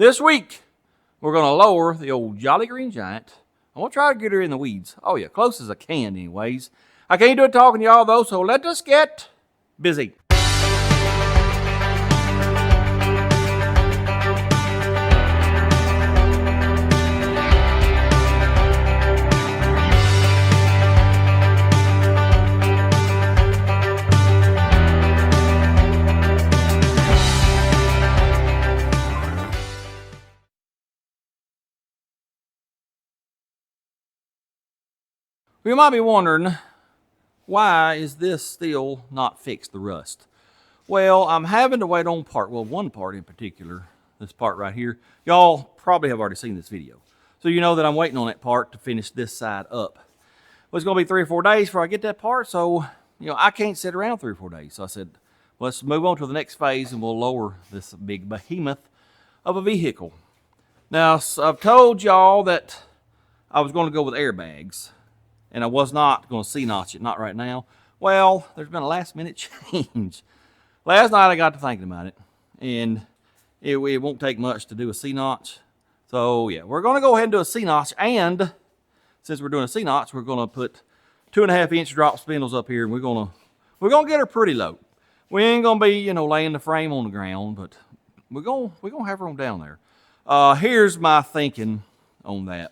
This week, we're going to lower the old Jolly Green Giant. I'm going to try to get her in the weeds. Oh yeah, close as I can anyways. I can't do it talking to y'all though, so let us get busy. You might be wondering, why is this still not fixed, the rust? Well, I'm having to wait on one part in particular, this part right here. Y'all probably have already seen this video. So you know that I'm waiting on that part to finish this side up. Well, it's gonna be 3 or 4 days before I get that part, so I can't sit around 3 or 4 days. So I said, let's move on to the next phase and we'll lower this big behemoth of a vehicle. Now, I've told y'all that I was gonna go with airbags. And I was not going to C-notch it, not right now. Well, there's been a last minute change. Last night I got to thinking about it, and it won't take much to do a C-notch. So yeah, we're going to go ahead and do a C-notch, and since we're doing a C-notch, we're going to put 2.5-inch drop spindles up here, and we're going to get her pretty low. We ain't going to be, laying the frame on the ground, but we're going to have her on down there. Here's my thinking on that.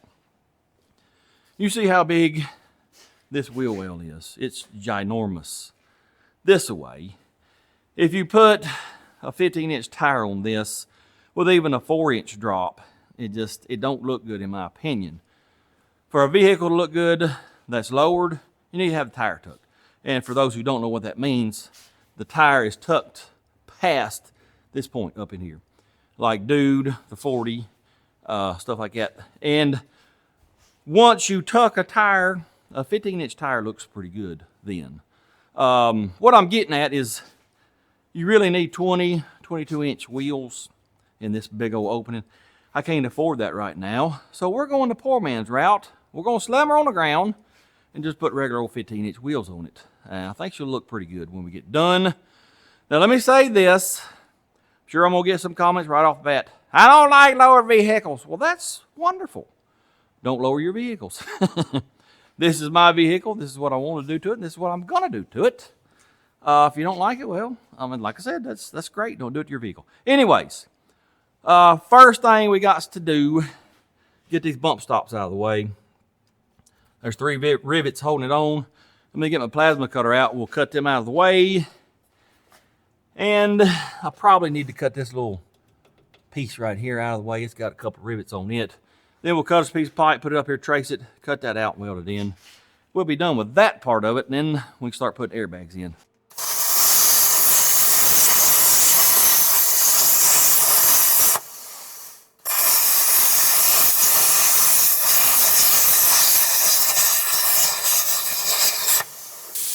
You see how big this wheel well is. It's ginormous. This way, if you put a 15-inch tire on this with even a 4-inch drop, it don't look good in my opinion. For a vehicle to look good that's lowered, you need to have the tire tucked. And for those who don't know what that means, the tire is tucked past this point up in here. Like Dude, the 40, stuff like that. And once you tuck a tire, a 15-inch tire looks pretty good then. What I'm getting at is you really need 20, 22-inch wheels in this big old opening. I can't afford that right now. So we're going the poor man's route. We're going to slam her on the ground and just put regular old 15-inch wheels on it. I think she'll look pretty good when we get done. Now let me say this. I'm sure I'm going to get some comments right off the bat. I don't like lower vehicles. Well, that's wonderful. Don't lower your vehicles. This is my vehicle. This is what I want to do to it. And this is what I'm going to do to it. If you don't like it, well, like I said, that's great. Don't do it to your vehicle. Anyways, first thing we got to do, get these bump stops out of the way. There's 3 rivets holding it on. Let me get my plasma cutter out. We'll cut them out of the way. And I probably need to cut this little piece right here out of the way. It's got a couple rivets on it. Then we'll cut us a piece of pipe, put it up here, trace it, cut that out, weld it in. We'll be done with that part of it, and then we can start putting airbags in.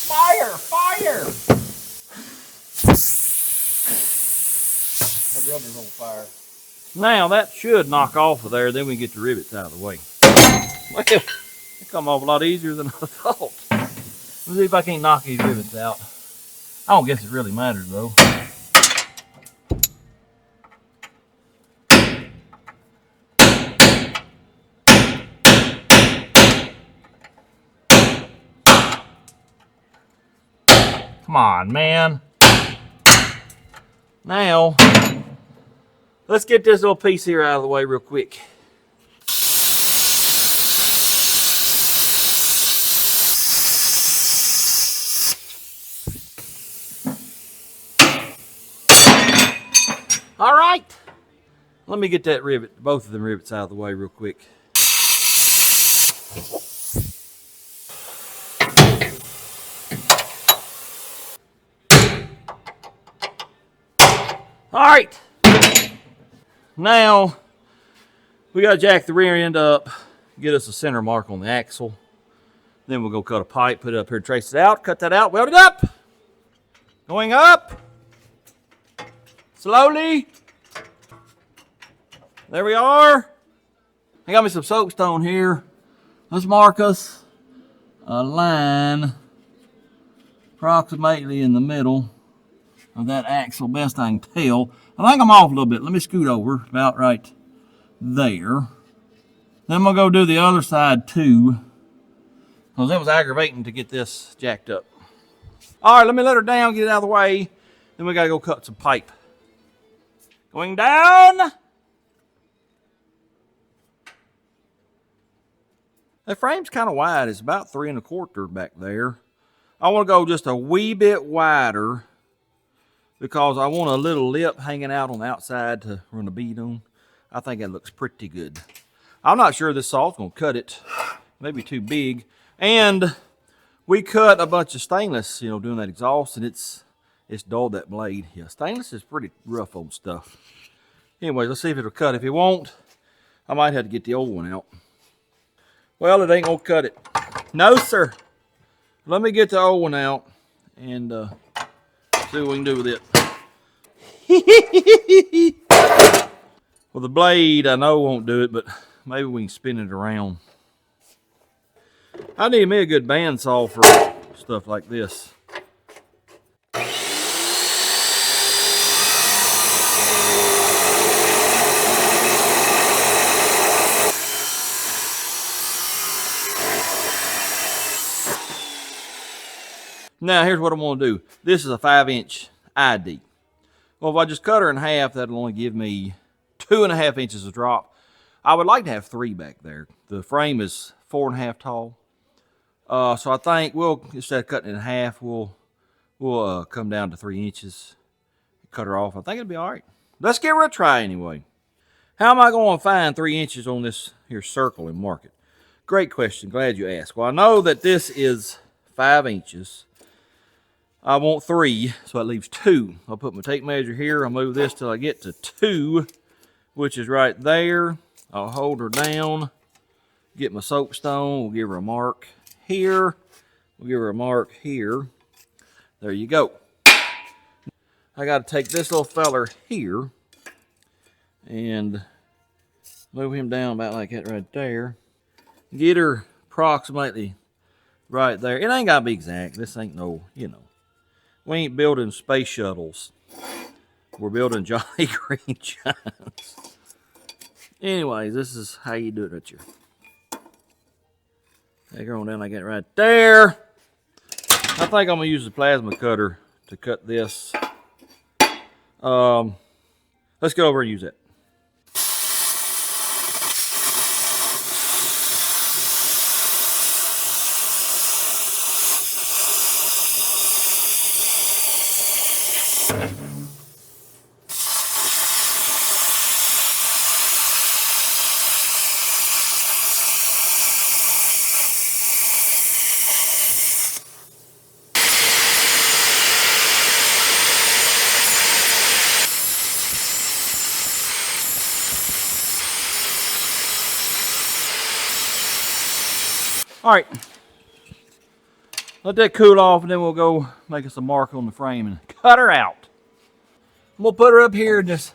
Fire! Fire! That rubber's on fire. Now that should knock off of there, then we can get the rivets out of the way. Well, they come off a lot easier than I thought. Let's see if I can't knock these rivets out. I don't guess it really matters though. Come on, man. Now, let's get this little piece here out of the way real quick. All right. Let me get that rivet, both of them rivets out of the way real quick. All right. Now, we got to jack the rear end up, get us a center mark on the axle. Then we'll go cut a pipe, put it up here, trace it out, cut that out, weld it up. Going up. Slowly. There we are. I got me some soapstone here. Let's mark us a line approximately in the middle of that axle, best I can tell. I think I'm off a little bit. Let me scoot over about right there. Then I'm going to go do the other side too, because it was aggravating to get this jacked up. All right, let me let her down, get it out of the way. Then we got to go cut some pipe. Going down. The frame's kind of wide. It's about 3 1/4 back there. I want to go just a wee bit wider because I want a little lip hanging out on the outside to run a bead on. I think that looks pretty good. I'm not sure this saw's going to cut it. Maybe too big. And we cut a bunch of stainless, you know, doing that exhaust, and it's dulled that blade. Yeah, stainless is pretty rough on stuff. Anyway, let's see if it'll cut. If it won't, I might have to get the old one out. Well, it ain't going to cut it. No, sir. Let me get the old one out and see what we can do with it. Well, the blade I know won't do it, but maybe we can spin it around. I need me a good bandsaw for stuff like this. Now, here's what I'm going to do. This is a 5-inch ID. Well, if I just cut her in half, that'll only give me 2.5 inches of drop. I would like to have 3 back there. The frame is 4.5 tall. So I think we'll, instead of cutting it in half, we'll come down to 3 inches. Cut her off. I think it'll be all right. Let's give her a try anyway. How am I going to find 3 inches on this here circle and mark it? Great question. Glad you asked. Well, I know that this is 5 inches. I want 3, so that leaves 2. I'll put my tape measure here. I'll move this till I get to 2, which is right there. I'll hold her down, get my soapstone. We'll give her a mark here. We'll give her a mark here. There you go. I got to take this little feller here and move him down about like that right there. Get her approximately right there. It ain't got to be exact. This ain't no, you know. We ain't building space shuttles. We're building Jolly Green Giants. Anyways, this is how you do it right here. Take her on down like that right there. I think I'm going to use the plasma cutter to cut this. Let's go over and use it. All right, let that cool off, and then we'll go make us a mark on the frame and cut her out. I'm gonna put her up here and just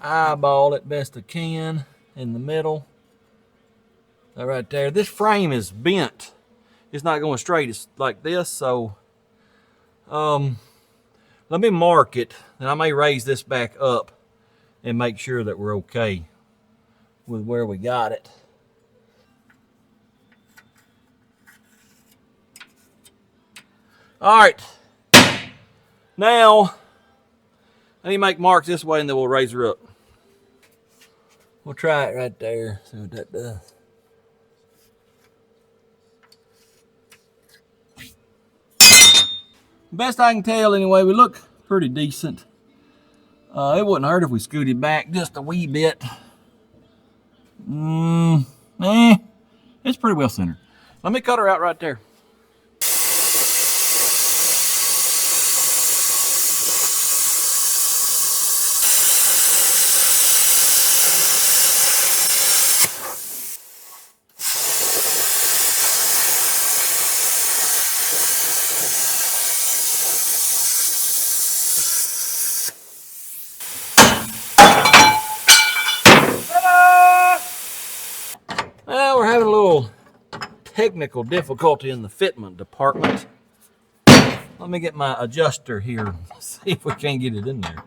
eyeball it best I can in the middle. That right there. This frame is bent. It's not going straight. It's like this, so let me mark it, and I may raise this back up and make sure that we're okay with where we got it. All right, now I need to make marks this way and then we'll raise her up. We'll try it right there, see what that does. Best I can tell anyway, we look pretty decent. It wouldn't hurt if we scooted back just a wee bit. It's pretty well centered. Let me cut her out right there. Well, we're having a little technical difficulty in the fitment department. Let me get my adjuster here, see if we can't get it in there.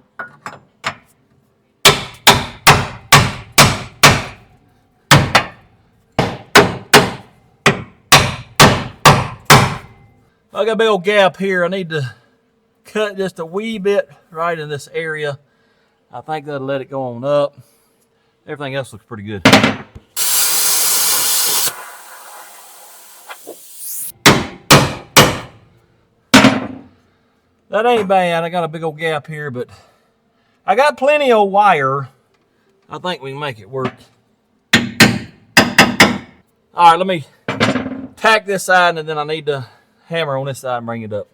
I got a big old gap here. I need to cut just a wee bit right in this area. I think that'll let it go on up. Everything else looks pretty good. That ain't bad. I got a big old gap here, but I got plenty of wire. I think we can make it work. All right, let me tack this side, and then I need to hammer on this side and bring it up.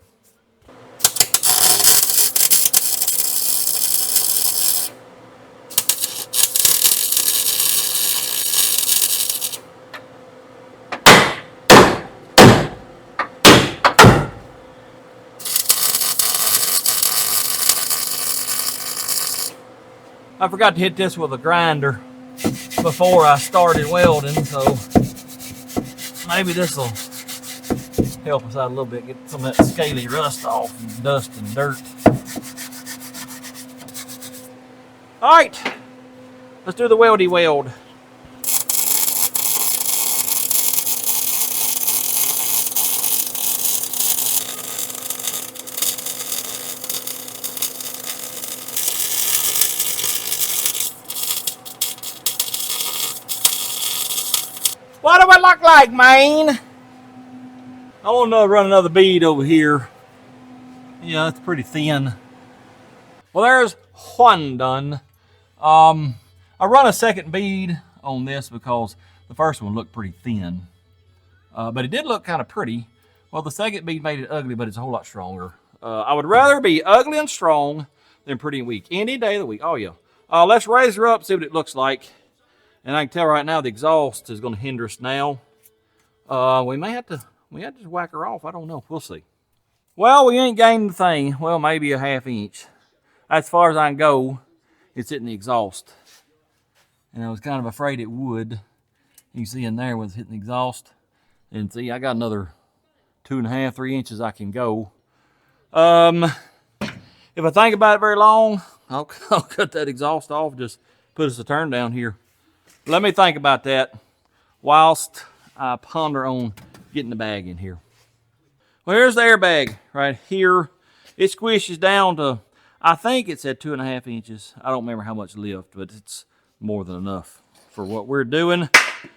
I forgot to hit this with a grinder before I started welding, so maybe this will help us out a little bit, get some of that scaly rust off and dust and dirt. All right, let's do the weldy weld. What do it look like, man? I want to run another bead over here. Yeah, it's pretty thin. Well, there's one done. I run a second bead on this because the first one looked pretty thin. But it did look kind of pretty. Well, the second bead made it ugly, but it's a whole lot stronger. I would rather be ugly and strong than pretty and weak. Any day of the week. Oh, yeah. Let's raise her up, see what it looks like. And I can tell right now the exhaust is going to hinder us now. We may have to just whack her off. I don't know. We'll see. Well, we ain't gained the thing. Well, maybe a ½ inch. As far as I can go, it's hitting the exhaust. And I was kind of afraid it would. You can see in there when it's hitting the exhaust. And see, I got another 2½, 3 inches I can go. If I think about it very long, I'll cut that exhaust off. Just put us a turn down here. Let me think about that whilst I ponder on getting the bag in here. Well, here's the airbag right here. It squishes down to, I think it's at 2½ inches. I don't remember how much lift, but it's more than enough for what we're doing.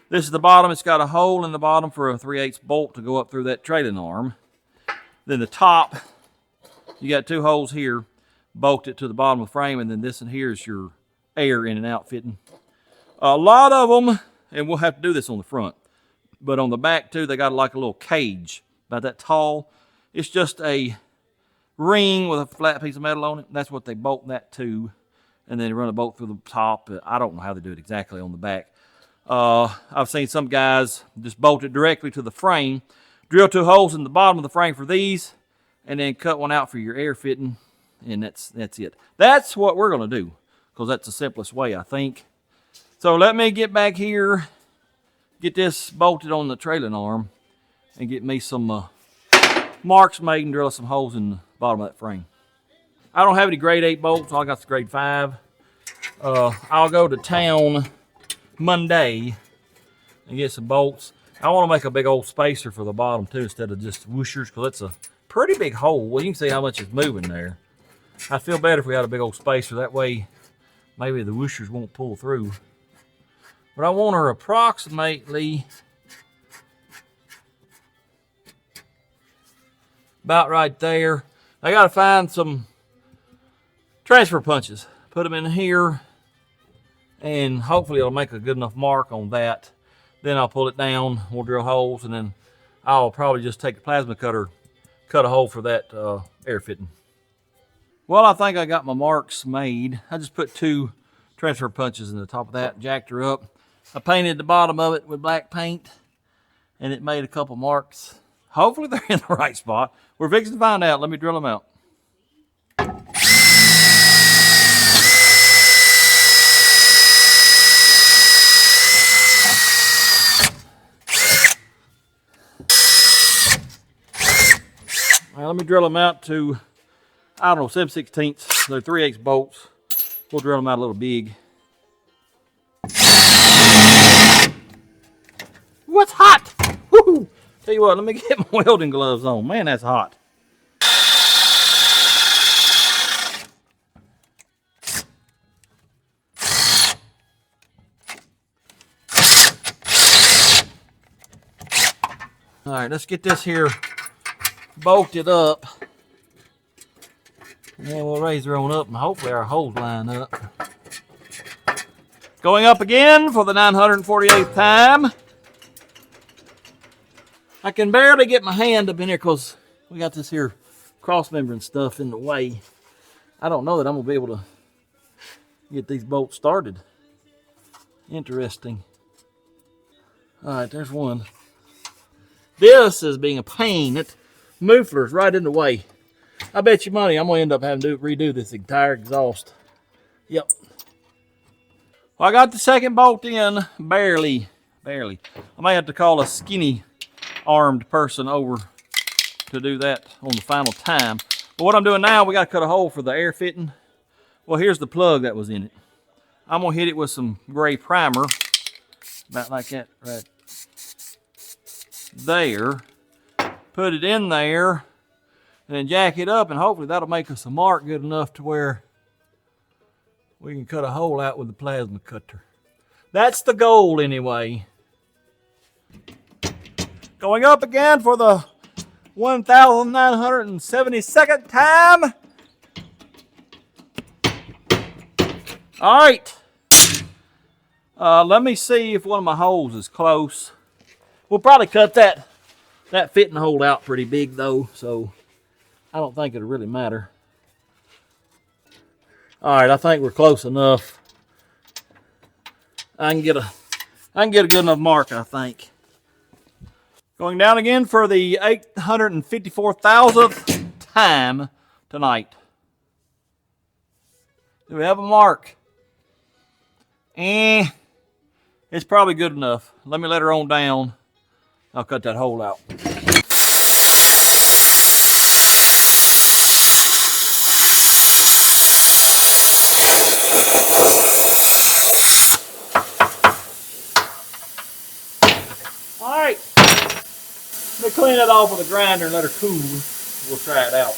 This is the bottom. It's got a hole in the bottom for a 3/8 bolt to go up through that trailing arm. Then the top, you got 2 holes here, bolt it to the bottom of the frame, and then this in here is your air in and out fitting. A lot of them, and we'll have to do this on the front, but on the back too, they got like a little cage about that tall. It's just a ring with a flat piece of metal on it. That's what they bolt that to, and then they run a bolt through the top. I don't know how they do it exactly on the back. I've seen some guys just bolt it directly to the frame, drill 2 holes in the bottom of the frame for these, and then cut one out for your air fitting, and that's it. That's what we're going to do, because that's the simplest way, I think. So let me get back here, get this bolted on the trailing arm, and get me some marks made and drill some holes in the bottom of that frame. I don't have any grade 8 bolts, so I got the grade 5. I'll go to town Monday and get some bolts. I want to make a big old spacer for the bottom too, instead of just whooshers, because it's a pretty big hole. Well, you can see how much is moving there. I'd feel better if we had a big old spacer. That way, maybe the whooshers won't pull through. But I want her approximately about right there. I got to find some transfer punches. Put them in here, and hopefully it'll make a good enough mark on that. Then I'll pull it down, we'll drill holes, and then I'll probably just take the plasma cutter, cut a hole for that air fitting. Well, I think I got my marks made. I just put 2 transfer punches in the top of that, jacked her up. I painted the bottom of it with black paint, and it made a couple marks. Hopefully they're in the right spot. We're fixing to find out. Let me drill them out. Now, let me drill them out to, I don't know, 7/16. They're 3/8 bolts. We'll drill them out a little big. What's hot? Woo-hoo! Tell you what, let me get my welding gloves on. Man, that's hot. All right, let's get this here bolted up. And then we'll raise her on up and hopefully our holes line up. Going up again for the 948th time. I can barely get my hand up in here because we got this here cross membrane stuff in the way. I don't know that I'm going to be able to get these bolts started. Interesting. All right, there's one. This is being a pain. That muffler's right in the way. I bet you money I'm going to end up having to redo this entire exhaust. Yep. Well, I got the second bolt in, barely. I may have to call a skinny armed person over to do that on the final time. But what I'm doing now, we got to cut a hole for the air fitting. Well, here's the plug that was in it. I'm going to hit it with some gray primer, about like that right there. Put it in there, and then jack it up, and hopefully that'll make us a mark good enough to where we can cut a hole out with the plasma cutter. That's the goal anyway. Going up again for the 1,972nd time. All right. Let me see if one of my holes is close. We'll probably cut that fitting hole out pretty big though, so I don't think it'll really matter. All right, I think we're close enough. I can get a good enough mark, I think. Going down again for the 854,000th time tonight. Do we have a mark? It's probably good enough. Let me let her on down. I'll cut that hole out. All right. Let me clean it off with a grinder and let her cool. We'll try it out.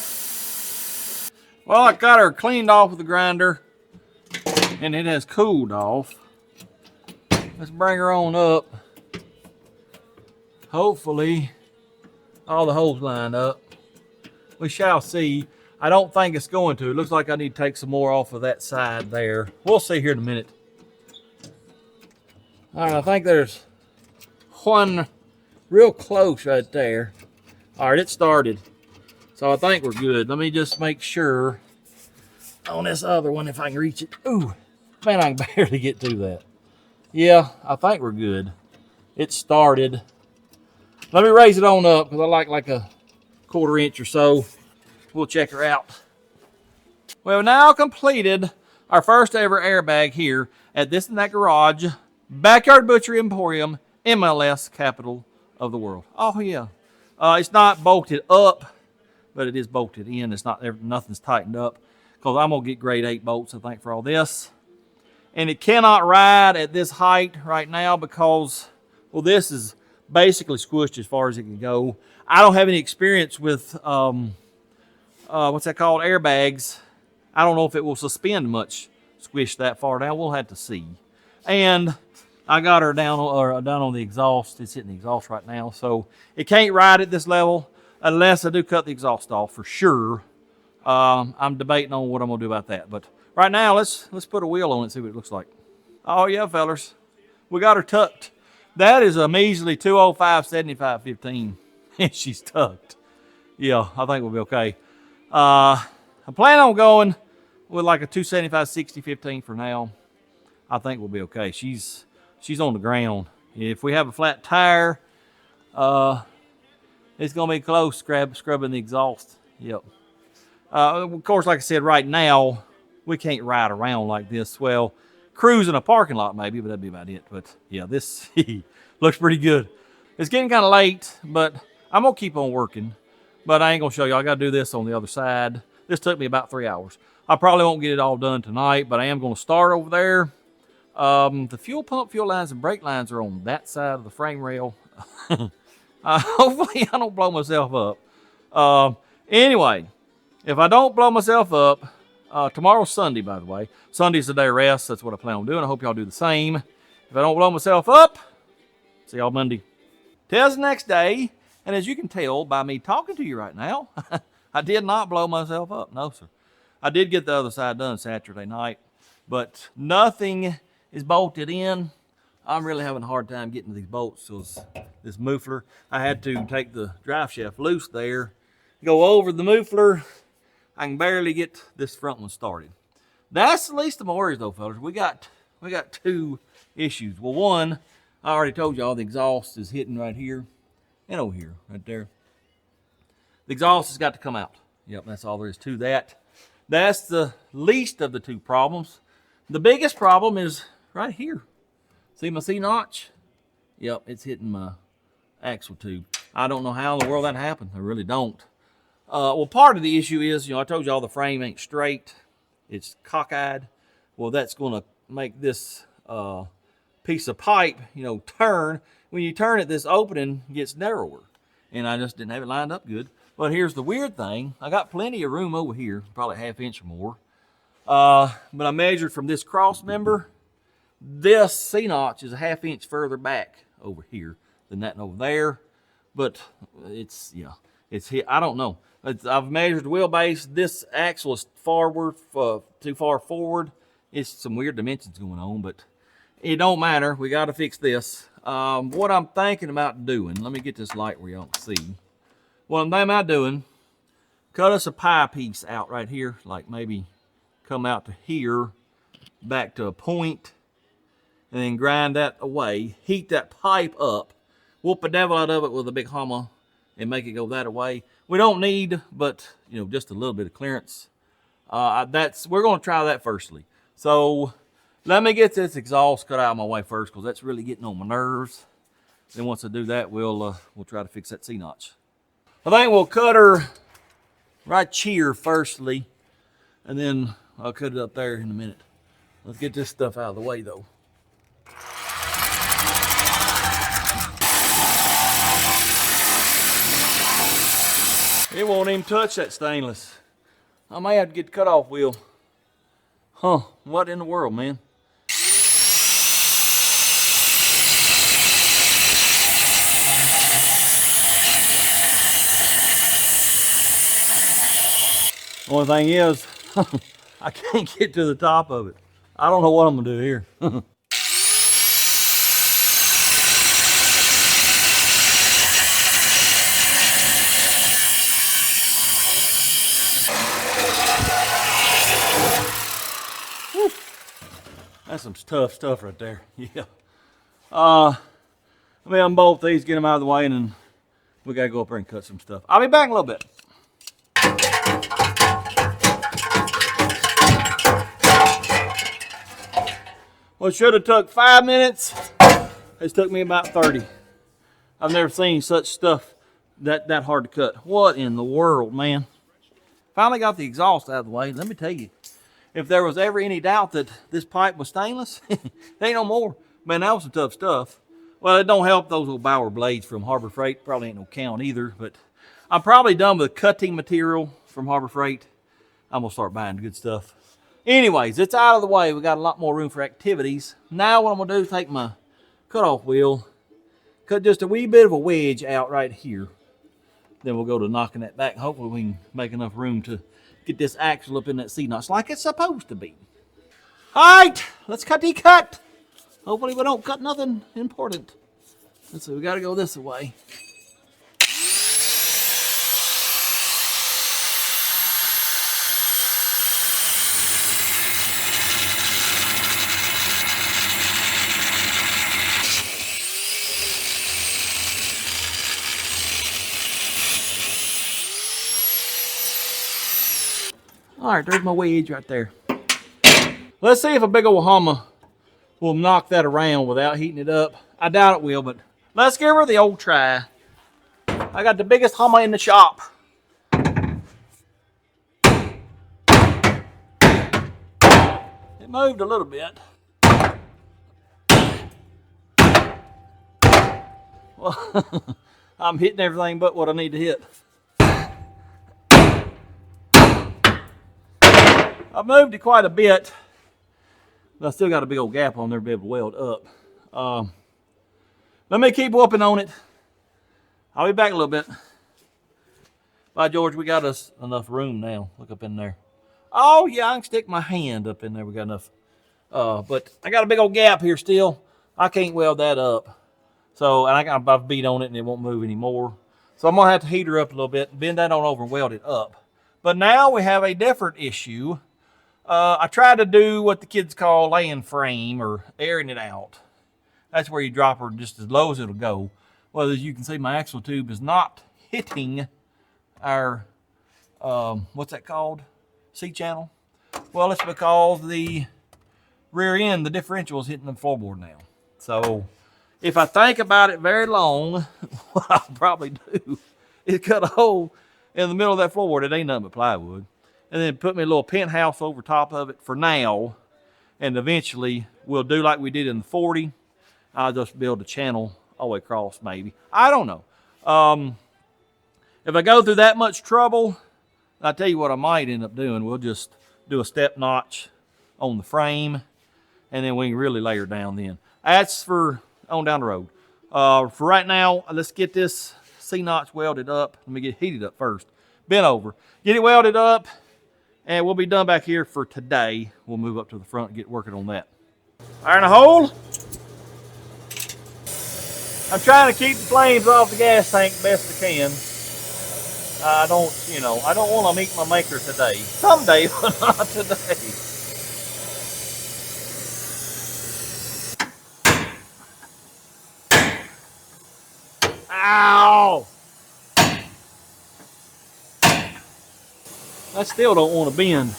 Well, I got her cleaned off with the grinder and it has cooled off. Let's bring her on up. Hopefully all the holes line up. We shall see. I don't think it's going to. It looks like I need to take some more off of that side there. We'll see here in a minute. All right, I think there's one real close right there. All right, it started. So I think we're good. Let me just make sure on this other one if I can reach it. Ooh, man, I can barely get to that. Yeah, I think we're good. It started. Let me raise it on up because I like a 1/4 inch or so. We'll check her out. We have now completed our first ever airbag here at This and That Garage, Backyard Butchery Emporium, MLS capital of the world. Oh yeah. It's not bolted up, but it is bolted in. It's not, nothing's tightened up because I'm gonna get grade 8 bolts, I think, for all this. And it cannot ride at this height right now because, well, this is basically squished as far as it can go. I don't have any experience with, what's that called, airbags. I don't know if it will suspend much squished that far down. We'll have to see. And I got her down on the exhaust. It's hitting the exhaust right now. So it can't ride at this level unless I do cut the exhaust off for sure. I'm debating on what I'm gonna do about that. But right now, let's put a wheel on it and see what it looks like. Oh yeah, fellers. We got her tucked. That is a measly 205/75/15. And she's tucked. Yeah, I think we'll be okay. I plan on going with like a 275/60/15 for now. I think we'll be okay. She's on the ground. If we have a flat tire, it's gonna be close scrubbing the exhaust. Yep. Of course, like I said, right now we can't ride around like this. Well, cruise in a parking lot maybe, but that'd be about it. But yeah, this looks pretty good. It's getting kind of late, but I'm gonna keep on working. But I ain't gonna show you. I gotta do this on the other side. This took me about 3 hours. I probably won't get it all done tonight, but I am gonna start over there. The fuel pump, fuel lines, and brake lines are on that side of the frame rail. Hopefully I don't blow myself up. Anyway, if I don't blow myself up, tomorrow's Sunday, by the way. Sunday's the day of rest. That's what I plan on doing. I hope y'all do the same. If I don't blow myself up, see y'all Monday. Today's the next day, and as you can tell by me talking to you right now, I did not blow myself up. No, sir. I did get the other side done Saturday night, but nothing is bolted in. I'm really having a hard time getting to these bolts because this muffler, I had to take the drive shaft loose there, go over the muffler. I can barely get this front one started. That's the least of my worries though, fellas. We got two issues. Well, one, I already told y'all the exhaust is hitting right here and over here, right there. The exhaust has got to come out. Yep, that's all there is to that. That's the least of the two problems. The biggest problem is right here. See my C-notch? Yep, it's hitting my axle tube. I don't know how in the world that happened. I really don't. Well, part of the issue is, I told y'all the frame ain't straight. It's cockeyed. Well, that's going to make this piece of pipe, turn. When you turn it, this opening gets narrower. And I just didn't have it lined up good. But here's the weird thing. I got plenty of room over here, probably a ½ inch or more. But I measured from this cross member. This C-notch is a ½ inch further back over here than that and over there. But it's hit. I don't know. I've measured the wheelbase. This axle is forward, too far forward. It's some weird dimensions going on, but it don't matter. We got to fix this. What I'm thinking about doing, let me get this light where y'all can see. What I'm thinking about doing, cut us a pie piece out right here, like maybe come out to here, back to a point, and then grind that away, heat that pipe up, whoop the devil out of it with a big hammer, and make it go that way. We don't need, but just a little bit of clearance. We're going to try that firstly. So let me get this exhaust cut out of my way first, because that's really getting on my nerves. Then once I do that, we'll try to fix that C-notch. I think we'll cut her right here firstly, and then I'll cut it up there in a minute. Let's get this stuff out of the way though. It won't even touch that stainless. I may have to get the cutoff wheel. Huh, what in the world, man? Only thing is, I can't get to the top of it. I don't know what I'm gonna do here. That's some tough stuff right there. Yeah. Let me unbolt these, get them out of the way, and then we gotta go up there and cut some stuff. I'll be back in a little bit. Well, it should have took 5 minutes. It's took me about 30. I've never seen such stuff that hard to cut. What in the world, man? Finally got the exhaust out of the way. Let me tell you, if there was ever any doubt that this pipe was stainless, there ain't no more. Man, that was some tough stuff. Well, it don't help those old Bauer blades from Harbor Freight. Probably ain't no count either, but I'm probably done with cutting material from Harbor Freight. I'm gonna start buying good stuff. Anyways, it's out of the way. We got a lot more room for activities. Now what I'm gonna do is take my cutoff wheel, cut just a wee bit of a wedge out right here. Then we'll go to knocking that back. Hopefully we can make enough room to get this axle up in that C-notch like it's supposed to be. All right, let's cut. Hopefully we don't cut nothing important. Let's see, we gotta go this way. All right, there's my wedge right there. Let's see if a big old hammer will knock that around without heating it up. I doubt it will, but let's give her the old try. I got the biggest hammer in the shop. It moved a little bit. Well, I'm hitting everything but what I need to hit. I've moved it quite a bit, but I still got a big old gap on there to be able to weld up. Let me keep whooping on it. I'll be back a little bit. By George, we got us enough room now. Look up in there. Oh yeah, I can stick my hand up in there. We got enough. But I got a big old gap here still. I can't weld that up. So, and I've beat on it and it won't move anymore. So I'm gonna have to heat her up a little bit, bend that on over and weld it up. But now we have a different issue. I tried to do what the kids call laying frame or airing it out. That's where you drop her just as low as it'll go. Well, as you can see, my axle tube is not hitting our, what's that called? C-channel? Well, it's because the rear end, the differential is hitting the floorboard now. So if I think about it very long, what I'll probably do is cut a hole in the middle of that floorboard. It ain't nothing but plywood. And then put me a little penthouse over top of it for now. And eventually we'll do like we did in the 40. I'll just build a channel all the way across maybe. I don't know. If I go through that much trouble, I'll tell you what I might end up doing. We'll just do a step notch on the frame. And then we can really lay her down then. That's for on down the road. For right now, let's get this C-notch welded up. Let me get it heated up first. Bent over. Get it welded up. And we'll be done back here for today. We'll move up to the front and get working on that. Iron a hole. I'm trying to keep the flames off the gas tank best I can. I don't want to meet my maker today. Someday, but not today. Ow! I still don't want to bend.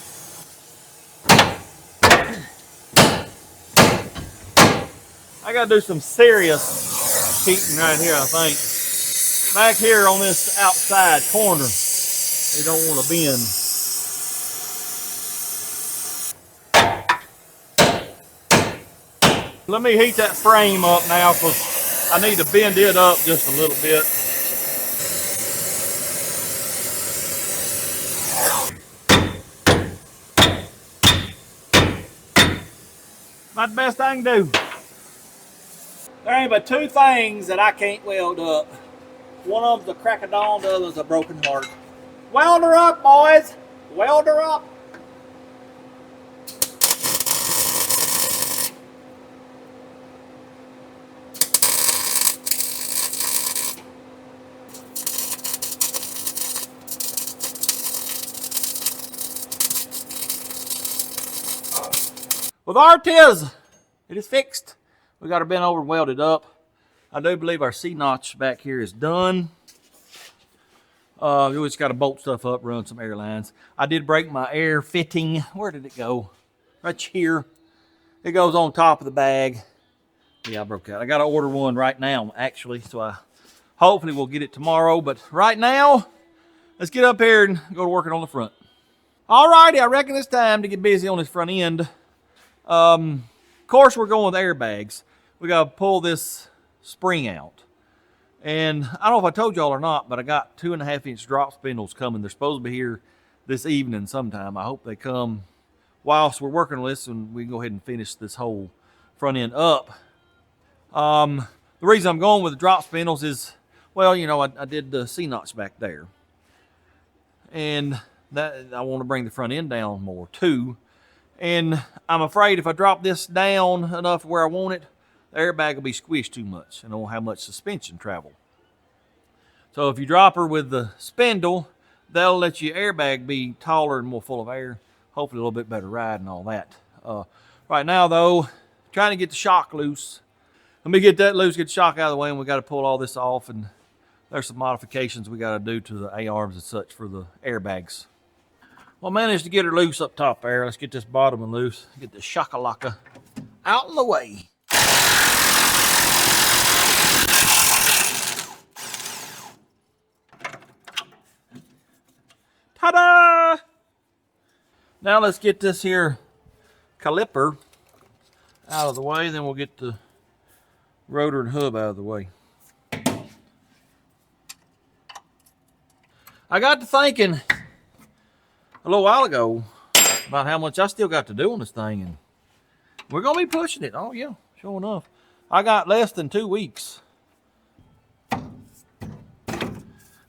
I gotta do some serious heating right here, I think. Back here on this outside corner, they don't want to bend. Let me heat that frame up now because I need to bend it up just a little bit. Not the best I can do. There ain't but two things that I can't weld up. One of them's a crack of dawn, the other's a broken heart. Weld her up, boys. Weld her up. With our tis, it is fixed. We got her bent over and welded up. I do believe our C-notch back here is done. We just got to bolt stuff up, run some air lines. I did break my air fitting. Where did it go? Right here. It goes on top of the bag. Yeah, I broke that. I got to order one right now, actually. So I hopefully we'll get it tomorrow. But right now, let's get up here and go to working on the front. Alrighty, I reckon it's time to get busy on this front end. Of course, we're going with airbags. We got to pull this spring out. And I don't know if I told y'all or not, but I got 2.5-inch drop spindles coming. They're supposed to be here this evening sometime. I hope they come whilst we're working on this and we can go ahead and finish this whole front end up. The reason I'm going with the drop spindles is, well, you know, I did the C-notch back there. And that I want to bring the front end down more too. And I'm afraid if I drop this down enough where I want it, the airbag will be squished too much and I won't have much suspension travel. So if you drop her with the spindle, that'll let your airbag be taller and more full of air. Hopefully a little bit better ride and all that. Right now though, trying to get the shock loose. Let me get that loose, get the shock out of the way, and we got to pull all this off. And there's some modifications we got to do to the A-arms and such for the airbags. Well, I managed to get her loose up top there. Let's get this bottom one loose. Get the shakalaka out in the way. Ta-da! Now let's get this here caliper out of the way. Then we'll get the rotor and hub out of the way. I got to thinking a little while ago about how much I still got to do on this thing, and we're gonna be pushing it. Oh yeah, sure enough. I got less than 2 weeks. All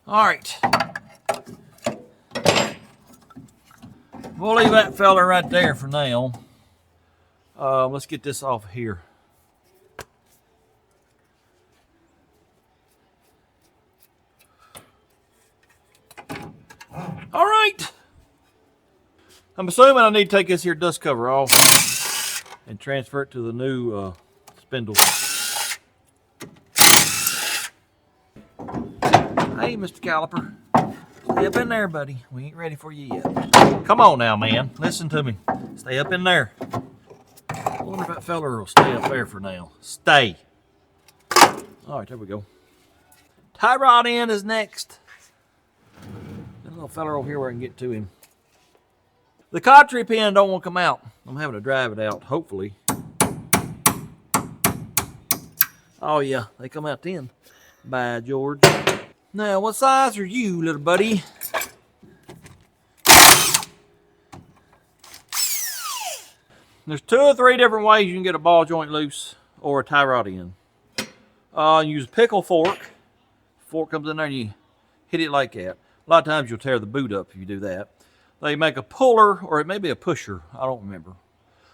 right. We'll leave that fella right there for now. Let's get this off of here. All right. I'm assuming I need to take this here dust cover off and transfer it to the new spindle. Hey, Mr. Caliper. Stay up in there, buddy. We ain't ready for you yet. Come on now, man. Listen to me. Stay up in there. I wonder if that fella will stay up there for now. Stay. All right, there we go. Tie rod end is next. That little fella over here where I can get to him. The cotry pin don't want to come out. I'm having to drive it out, hopefully. Oh yeah, they come out then. Bye, George. Now, what size are you, little buddy? There's 2 or 3 different ways you can get a ball joint loose or a tie rod in. Use a pickle fork. Fork comes in there and you hit it like that. A lot of times you'll tear the boot up if you do that. They make a puller, or it may be a pusher. I don't remember.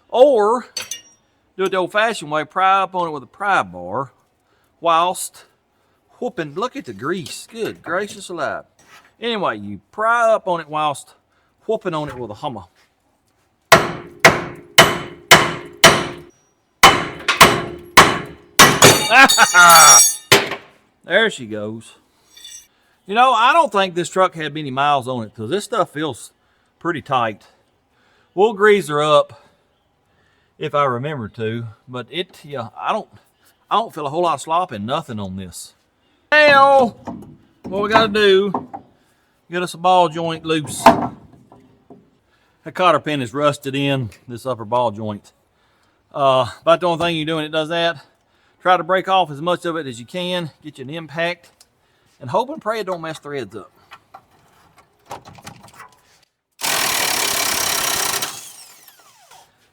Or do it the old-fashioned way. Pry up on it with a pry bar whilst whooping. Look at the grease. Good gracious alive. Anyway, you pry up on it whilst whooping on it with a hammer. There she goes. You know, I don't think this truck had many miles on it because this stuff feels pretty tight. We'll grease her up if I remember to, but I don't feel a whole lot of slop and nothing on this. Now, what we gotta do, get us a ball joint loose. That cotter pin is rusted in this upper ball joint. About the only thing you do when it does that, try to break off as much of it as you can, get you an impact, and hope and pray it don't mess threads up.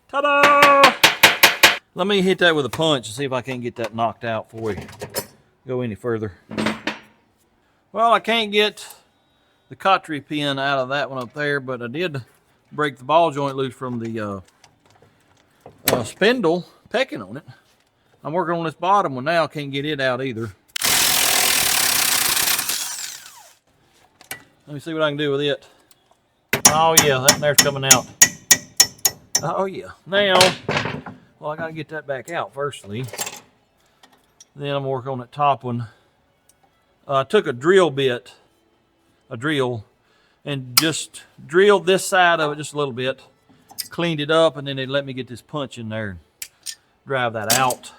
Ta-da! Let me hit that with a punch and see if I can't get that knocked out before we go any further. Well, I can't get the cotry pin out of that one up there, but I did break the ball joint loose from the spindle pecking on it. I'm working on this bottom one now, can't get it out either. Let me see what I can do with it. Oh yeah, that there's coming out. Oh yeah. Now, well, I gotta get that back out firstly. Then I'm working on that top one. I took a drill bit, and just drilled this side of it just a little bit, cleaned it up, and then they let me get this punch in there and drive that out.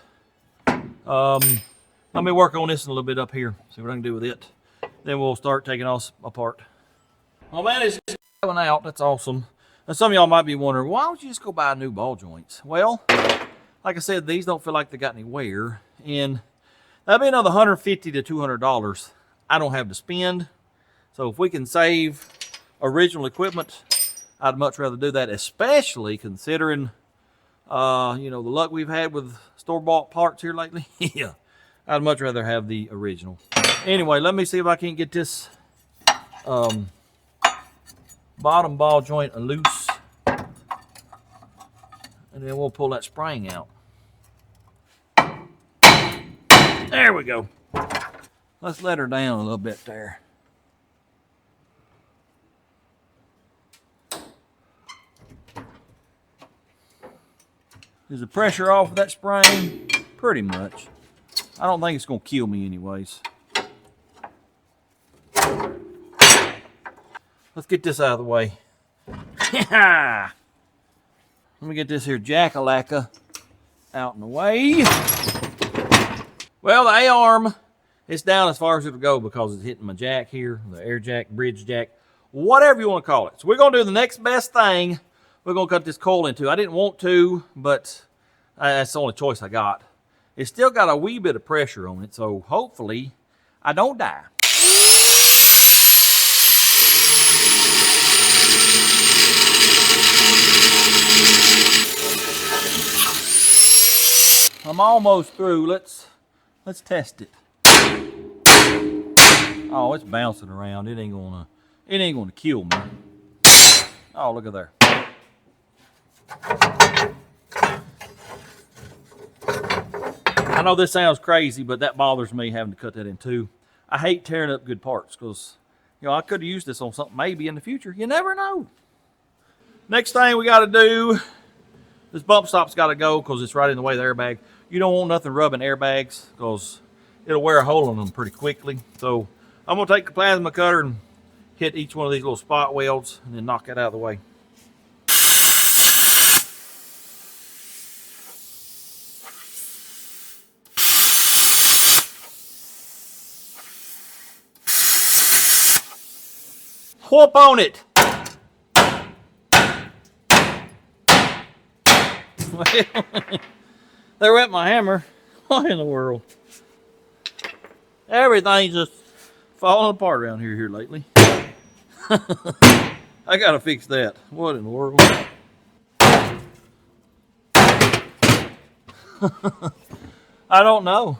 Let me work on this a little bit up here, see what I can do with it. Then we'll start taking all apart. Well, man, it's coming out. That's awesome. And some of y'all might be wondering, why don't you just go buy new ball joints? Well, like I said, these don't feel like they got any wear, and that'd be another $150 to $200 I don't have to spend. So if we can save original equipment, I'd much rather do that, especially considering, you know, the luck we've had with store-bought parts here lately. Yeah, I'd much rather have the original. Anyway, let me see if I can get this bottom ball joint loose, and then we'll pull that spring out. There we go. Let's let her down a little bit there. Is the pressure off of that spring? Pretty much. I don't think it's going to kill me anyways. Let's get this out of the way. Let me get this here jack-a-lacka out in the way. Well, the A-arm, it's down as far as it'll go because it's hitting my jack here, the air jack, bridge jack, whatever you want to call it. So we're going to do the next best thing. We're going to cut this coil in two. I didn't want to, but that's the only choice I got. It's still got a wee bit of pressure on it, so hopefully I don't die. I'm almost through. Let's test it. Oh, it's bouncing around. It ain't gonna kill me. Oh, look at there. I know this sounds crazy, but that bothers me having to cut that in two. I hate tearing up good parts because, you know, I could have used this on something maybe in the future. You never know. Next thing we got to do, this bump stop's got to go because it's right in the way of the airbag. You don't want nothing rubbing airbags because it'll wear a hole in them pretty quickly. So I'm going to take the plasma cutter and hit each one of these little spot welds and then knock that out of the way. Whoop on it. Well, there went my hammer. What in the world? Everything's just falling apart around here lately. I gotta fix that. What in the world? I don't know.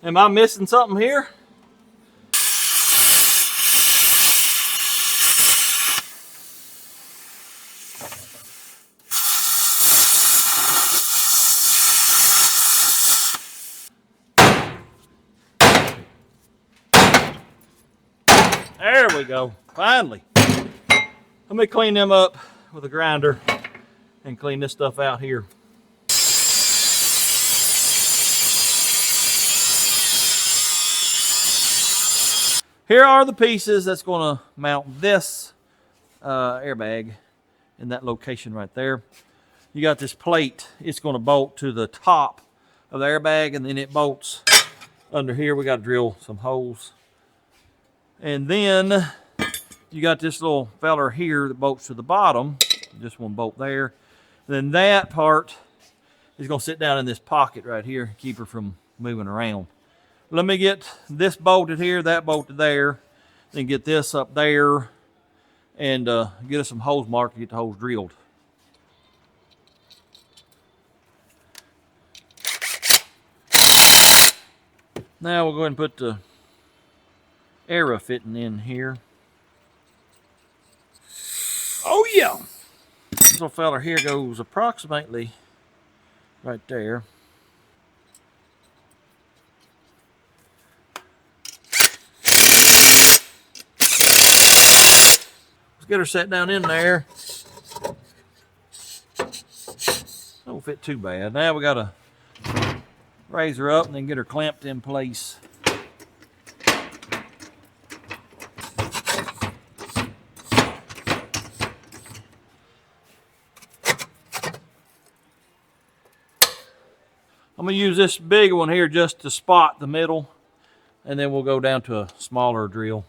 Am I missing something here? There we go. Finally. Let me clean them up with a grinder and clean this stuff out here. Here are the pieces that's going to mount this airbag in that location right there. You got this plate. It's going to bolt to the top of the airbag, and then it bolts under here. We got to drill some holes. And then you got this little feller here that bolts to the bottom. Just one bolt there. And then that part is going to sit down in this pocket right here, keep her from moving around. Let me get this bolted here, that bolted there, then get this up there, and get us some holes marked and get the holes drilled. Now we'll go ahead and put the arrow fitting in here. Oh yeah! This little fella here goes approximately right there. Let's get her set down in there. Don't fit too bad. Now we gotta raise her up and then get her clamped in place. I'm gonna use this big one here just to spot the middle, and then we'll go down to a smaller drill.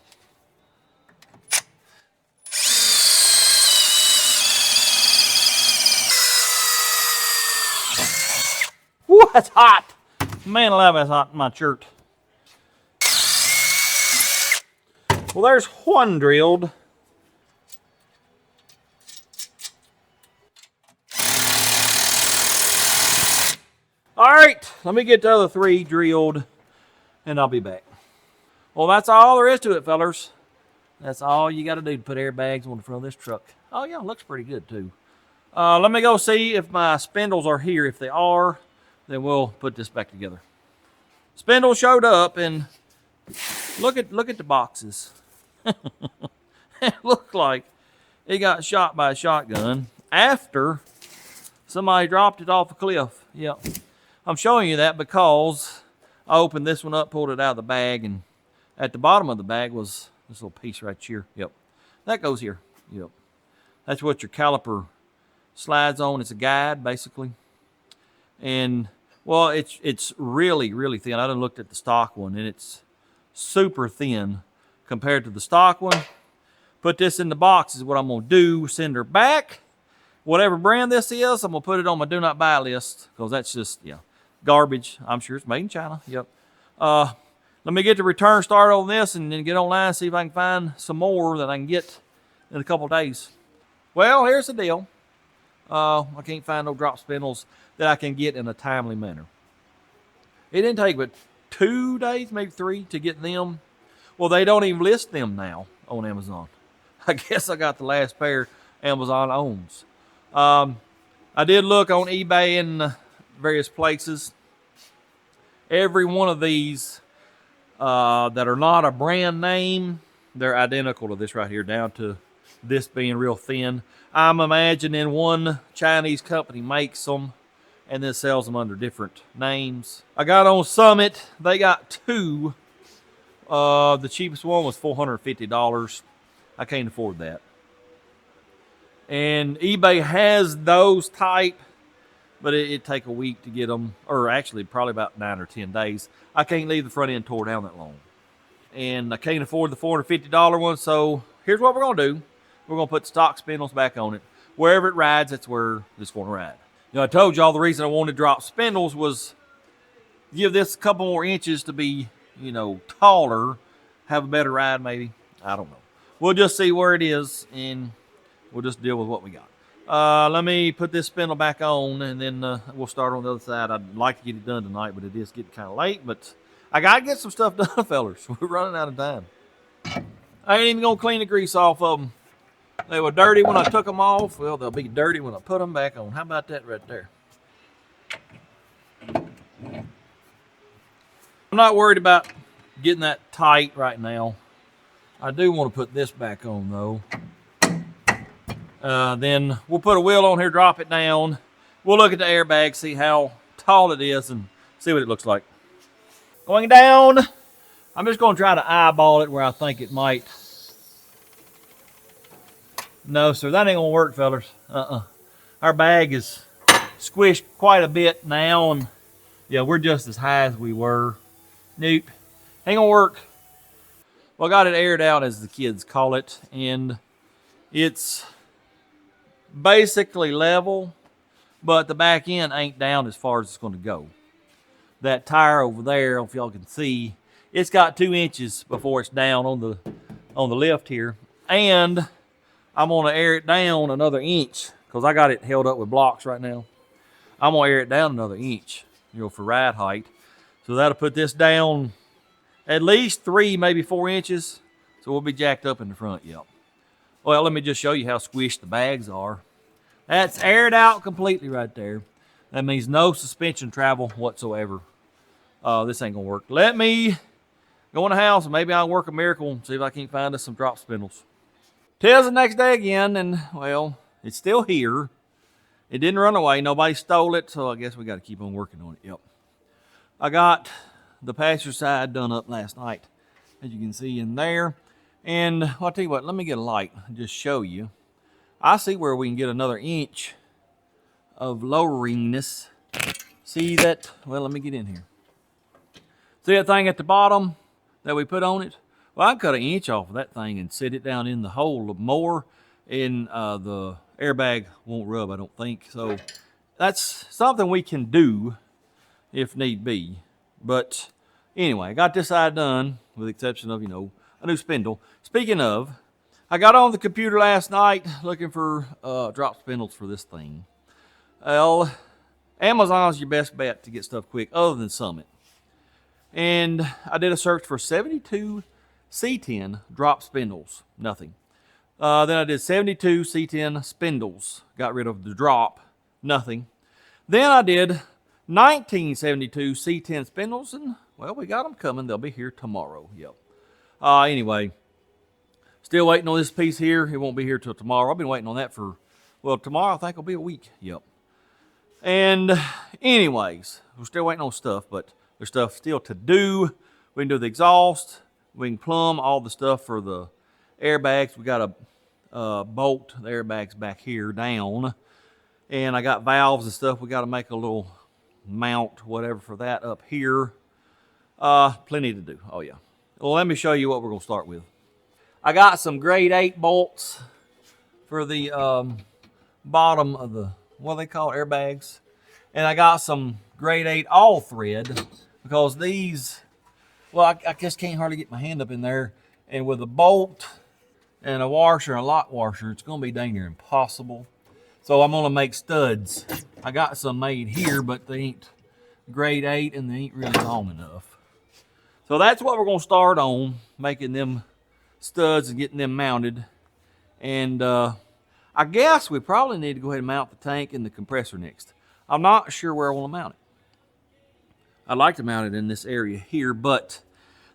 Woo, that's hot. Man alive, that's hot in my shirt. Well, there's one drilled. All right, let me get the other three drilled, and I'll be back. Well, that's all there is to it, fellers. That's all you got to do to put airbags on the front of this truck. Oh, yeah, it looks pretty good, too. Let me go see if my spindles are here. If they are, then we'll put this back together. Spindle showed up, and look at the boxes. It looked like it got shot by a shotgun after somebody dropped it off a cliff. Yep. I'm showing you that because I opened this one up, pulled it out of the bag, and at the bottom of the bag was this little piece right here. Yep. That goes here. Yep. That's what your caliper slides on. It's a guide, basically. And, well, it's really, really thin. I done looked at the stock one, and it's super thin compared to the stock one. Put this in the box is what I'm going to do. Send her back. Whatever brand this is, I'm going to put it on my do not buy list because that's just, yeah, garbage. I'm sure it's made in China. Yep. Let me get the return started on this and then get online and see if I can find some more that I can get in a couple of days. Well, here's the deal. I can't find no drop spindles that I can get in a timely manner. It didn't take but 2 days, maybe 3, to get them. Well, they don't even list them now on Amazon. I guess I got the last pair Amazon owns. I did look on eBay and various places. Every one of these that are not a brand name, they're identical to this right here, down to this being real thin. I'm imagining one Chinese company makes them and then sells them under different names. I got on Summit, they got 2. The cheapest one was $450. I can't afford that. And eBay has those type, but it'd take a week to get them, or actually probably about 9 or 10 days. I can't leave the front end tore down that long. And I can't afford the $450 one, so here's what we're going to do. We're going to put stock spindles back on it. Wherever it rides, that's where it's going to ride. I told y'all the reason I wanted to drop spindles was give this a couple more inches to be, taller, have a better ride maybe. I don't know. We'll just see where it is, and we'll just deal with what we got. Let me put this spindle back on, and then we'll start on the other side. I'd like to get it done tonight, but it is getting kind of late. But I got to get some stuff done, fellas. We're running out of time. I ain't even going to clean the grease off of them. They were dirty when I took them off. Well, they'll be dirty when I put them back on. How about that right there? I'm not worried about getting that tight right now. I do want to put this back on, though. Then we'll put a wheel on here, drop it down. We'll look at the airbag, see how tall it is, and see what it looks like. Going down. I'm just going to try to eyeball it where I think it might. No, sir, that ain't going to work, fellas. Our bag is squished quite a bit now, and yeah, we're just as high as we were. Nope, ain't going to work. Well, I got it aired out, as the kids call it, and it's basically level, but the back end ain't down as far as it's going to go. That tire over there, if y'all can see, it's got 2 inches before it's down on the lift here, and I'm going to air it down another inch because I got it held up with blocks right now. I'm going to air it down another inch, for ride height. So that'll put this down at least 3, maybe 4 inches. So we'll be jacked up in the front, yep. Well, let me just show you how squished the bags are. That's aired out completely right there. That means no suspension travel whatsoever. This ain't going to work. Let me go in the house and maybe I'll work a miracle and see if I can't find us some drop spindles. Today's the next day again, and, well, it's still here. It didn't run away. Nobody stole it, so I guess we got to keep on working on it. Yep. I got the passenger side done up last night, as you can see in there. And I'll tell you what, let me get a light and just show you. I see where we can get another inch of loweringness. See that? Well, let me get in here. See that thing at the bottom that we put on it? Well, I cut an inch off of that thing and set it down in the hole more, and the airbag won't rub, I don't think. So that's something we can do if need be. But anyway, I got this side done with the exception of, a new spindle. Speaking of, I got on the computer last night looking for drop spindles for this thing. Well, Amazon's your best bet to get stuff quick other than Summit. And I did a search for 72 C10 drop spindles, nothing. Then I did 72 C10 spindles, got rid of the drop, nothing. Then I did 1972 C10 spindles, and, well, we got them coming. They'll be here tomorrow, yep. Anyway, still waiting on this piece here. It won't be here till tomorrow. I've been waiting on that for, well, tomorrow I think will be a week, yep. And anyways, we're still waiting on stuff, but there's stuff still to do. We can do the exhaust. We can plumb all the stuff for the airbags. We got a bolt the airbags back here down. And I got valves and stuff. We got to make a little mount, whatever, for that up here. Plenty to do. Oh, yeah. Well, let me show you what we're going to start with. I got some grade 8 bolts for the bottom of the, what they call airbags. And I got some grade 8 all thread because these, well, I just can't hardly get my hand up in there. And with a bolt and a washer and a lock washer, it's going to be dang near impossible. So I'm gonna make studs. I got some made here, but they ain't grade 8 and they ain't really long enough. So that's what we're gonna start on, making them studs and getting them mounted. And I guess we probably need to go ahead and mount the tank and the compressor next. I'm not sure where I want to mount it. I'd like to mount it in this area here, but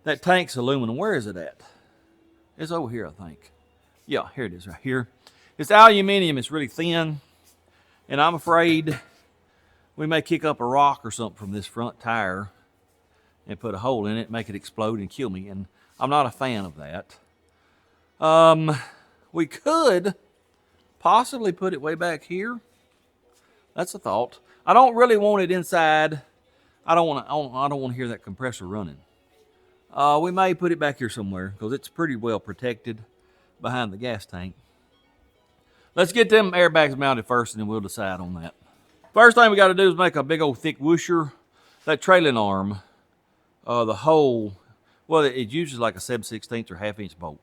that tank's aluminum. Where is it at? It's over here, I think. Yeah, here it is right here. It's aluminum, it's really thin, and I'm afraid we may kick up a rock or something from this front tire and put a hole in it, make it explode and kill me, and I'm not a fan of that. We could possibly put it way back here. That's a thought. I don't really want it inside. I don't want to hear that compressor running. We may put it back here somewhere because it's pretty well protected behind the gas tank. Let's get them airbags mounted first and then we'll decide on that. First thing we got to do is make a big old thick whoosher. That trailing arm, the hole, well, it's usually like a 7/16 or 1/2 inch bolt.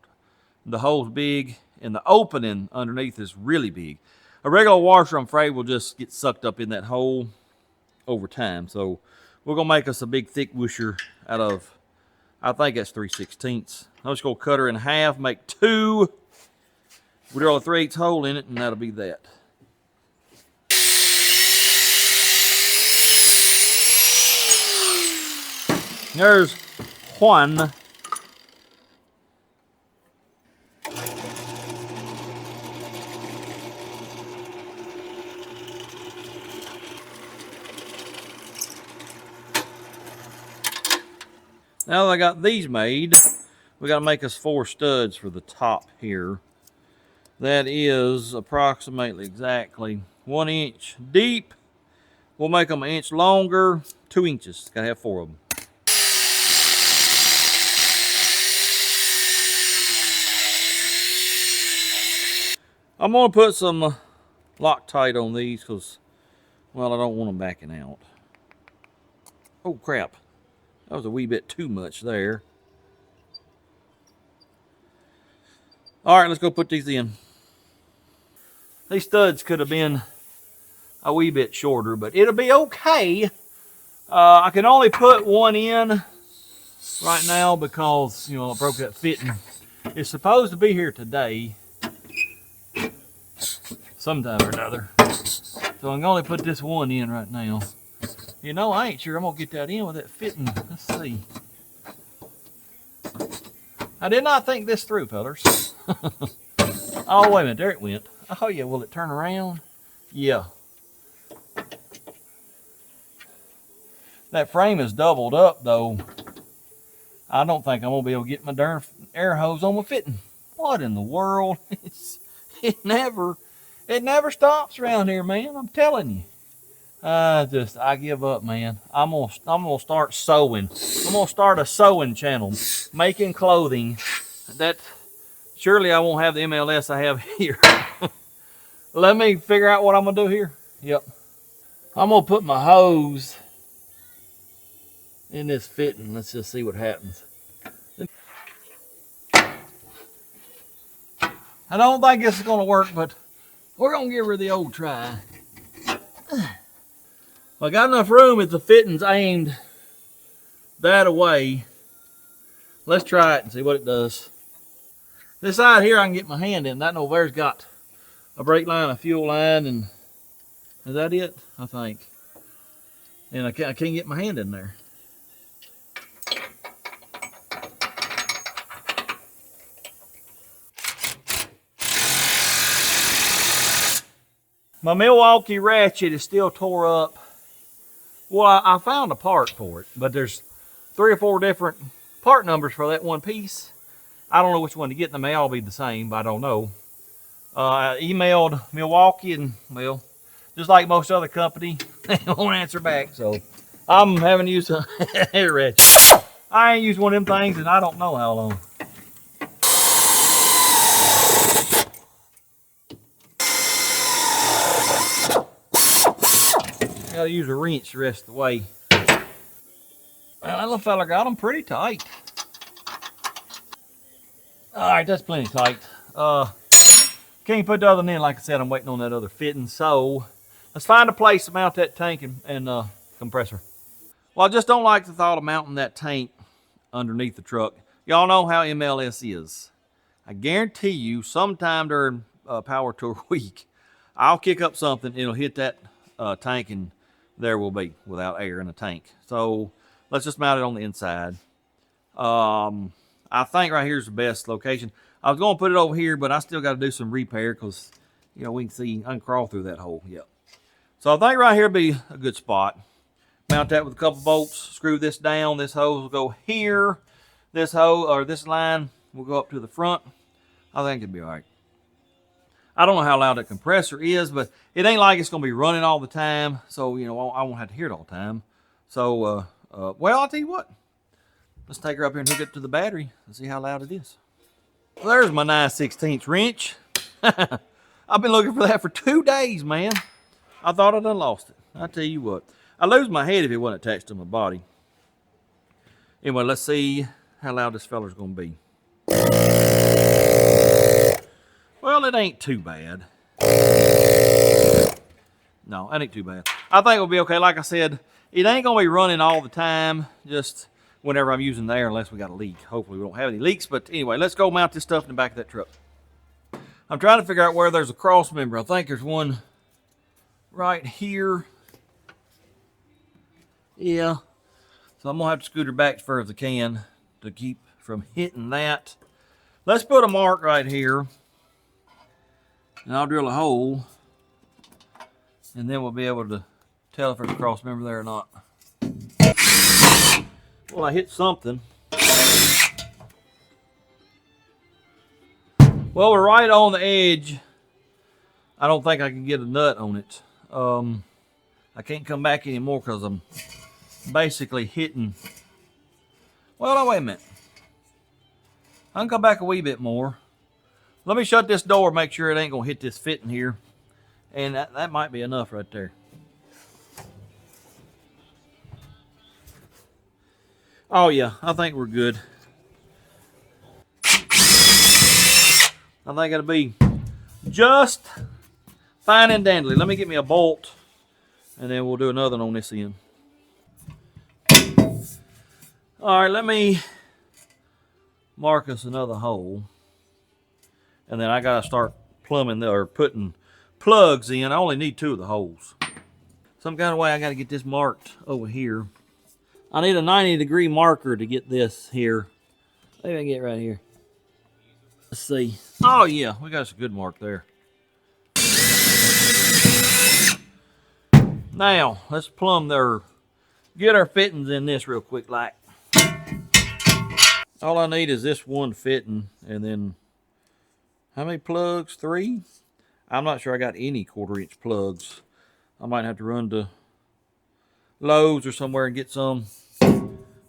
The hole's big and the opening underneath is really big. A regular washer, I'm afraid, will just get sucked up in that hole over time. So we're gonna make us a big thick whoosher out of, I think that's 3/16. I'm just gonna cut her in half, make 2. We drill a 3/8 hole in it and that'll be that. There's one. Now that I got these made, we got to make us 4 studs for the top here. That is approximately exactly 1 inch deep. We'll make them 1 inch longer, 2 inches. Got to have 4 of them. I'm going to put some Loctite on these because, well, I don't want them backing out. Oh, crap. That was a wee bit too much there. All right, let's go put these in. These studs could have been a wee bit shorter, but it'll be okay. I can only put 1 in right now because, you know, I broke that fitting. It's supposed to be here today, sometime or another. So I'm going to put this 1 in right now. You know, I ain't sure I'm going to get that in with that fitting. Let's see. I did not think this through, fellas. Oh, wait a minute. There it went. Oh, yeah. Will it turn around? Yeah. That frame is doubled up, though. I don't think I'm going to be able to get my darn air hose on my fitting. What in the world? It never stops around here, man. I'm telling you. I give up, man. I'm gonna start sewing. I'm gonna start a sewing channel, making clothing. That surely I won't have the MLS I have here. Let me figure out what I'm gonna do here. Yep. I'm gonna put my hose in this fitting. Let's just see what happens. I don't think this is gonna work, but we're gonna give her the old try. I got enough room if the fitting's aimed that away. Let's try it and see what it does. This side here I can get my hand in. That over there's got a brake line, a fuel line, and is that it? I think. And I can't get my hand in there. My Milwaukee ratchet is still tore up. Well, I found a part for it, but there's 3 or 4 different part numbers for that one piece. I don't know which one to get. They may all be the same, but I don't know. I emailed Milwaukee and, well, just like most other company, they won't answer back. So I'm having to use a hair ratchet. I ain't used one of them things in I don't know how long. Gotta use a wrench the rest of the way. Well, that little fella got them pretty tight. All right, that's plenty tight. Can't put the other one in. Like I said, I'm waiting on that other fitting. So let's find a place to mount that tank and compressor. Well, I just don't like the thought of mounting that tank underneath the truck. Y'all know how MLS is. I guarantee you sometime during Power Tour week, I'll kick up something, it'll hit that tank, and there will be without air in the tank. So let's just mount it on the inside. I think right here is the best location. I was going to put it over here, but I still got to do some repair because, you know, we can see, I can crawl through that hole. Yep. So I think right here would be a good spot. Mount that with a couple bolts, screw this down. This hose will go here. This hose, or this line, will go up to the front. I think it'd be all right. I don't know how loud that compressor is, but it ain't like it's going to be running all the time. So, you know, I won't have to hear it all the time. So, well, I'll tell you what. Let's take her up here and hook it to the battery and see how loud it is. Well, there's my 9/16 wrench. I've been looking for that for 2 days, man. I thought I done lost it. I tell you what. I'd lose my head if it wasn't attached to my body. Anyway, let's see how loud this feller's going to be. Well, it ain't too bad. No, it ain't too bad. I think it'll be okay. Like I said, it ain't going to be running all the time, just whenever I'm using the air, unless we got a leak. Hopefully we don't have any leaks. But anyway, let's go mount this stuff in the back of that truck. I'm trying to figure out where there's a cross member. I think there's one right here. Yeah. So I'm going to have to scoot her back as far as I can to keep from hitting that. Let's put a mark right here. And I'll drill a hole. And then we'll be able to tell if there's a cross member there or not. Well, I hit something. Well, we're right on the edge. I don't think I can get a nut on it. I can't come back anymore because I'm basically hitting. Well, now, wait a minute. I can come back a wee bit more. Let me shut this door, make sure it ain't going to hit this fitting here. And that might be enough right there. Oh, yeah, I think we're good. I think it'll be just fine and dandy. Let me get me a bolt, and then we'll do another one on this end. All right, let me mark us another hole. And then I got to start plumbing or putting plugs in. I only need 2 of the holes. Some kind of way I got to get this marked over here. I need a 90-degree marker to get this here. Maybe I can get right here. Let's see. Oh, yeah, we got us a good mark there. Now, let's plumb their, get our fittings in this real quick like. All I need is this one fitting, and then how many plugs? 3? I'm not sure I got any 1/4-inch plugs. I might have to run to Lowe's or somewhere and get some.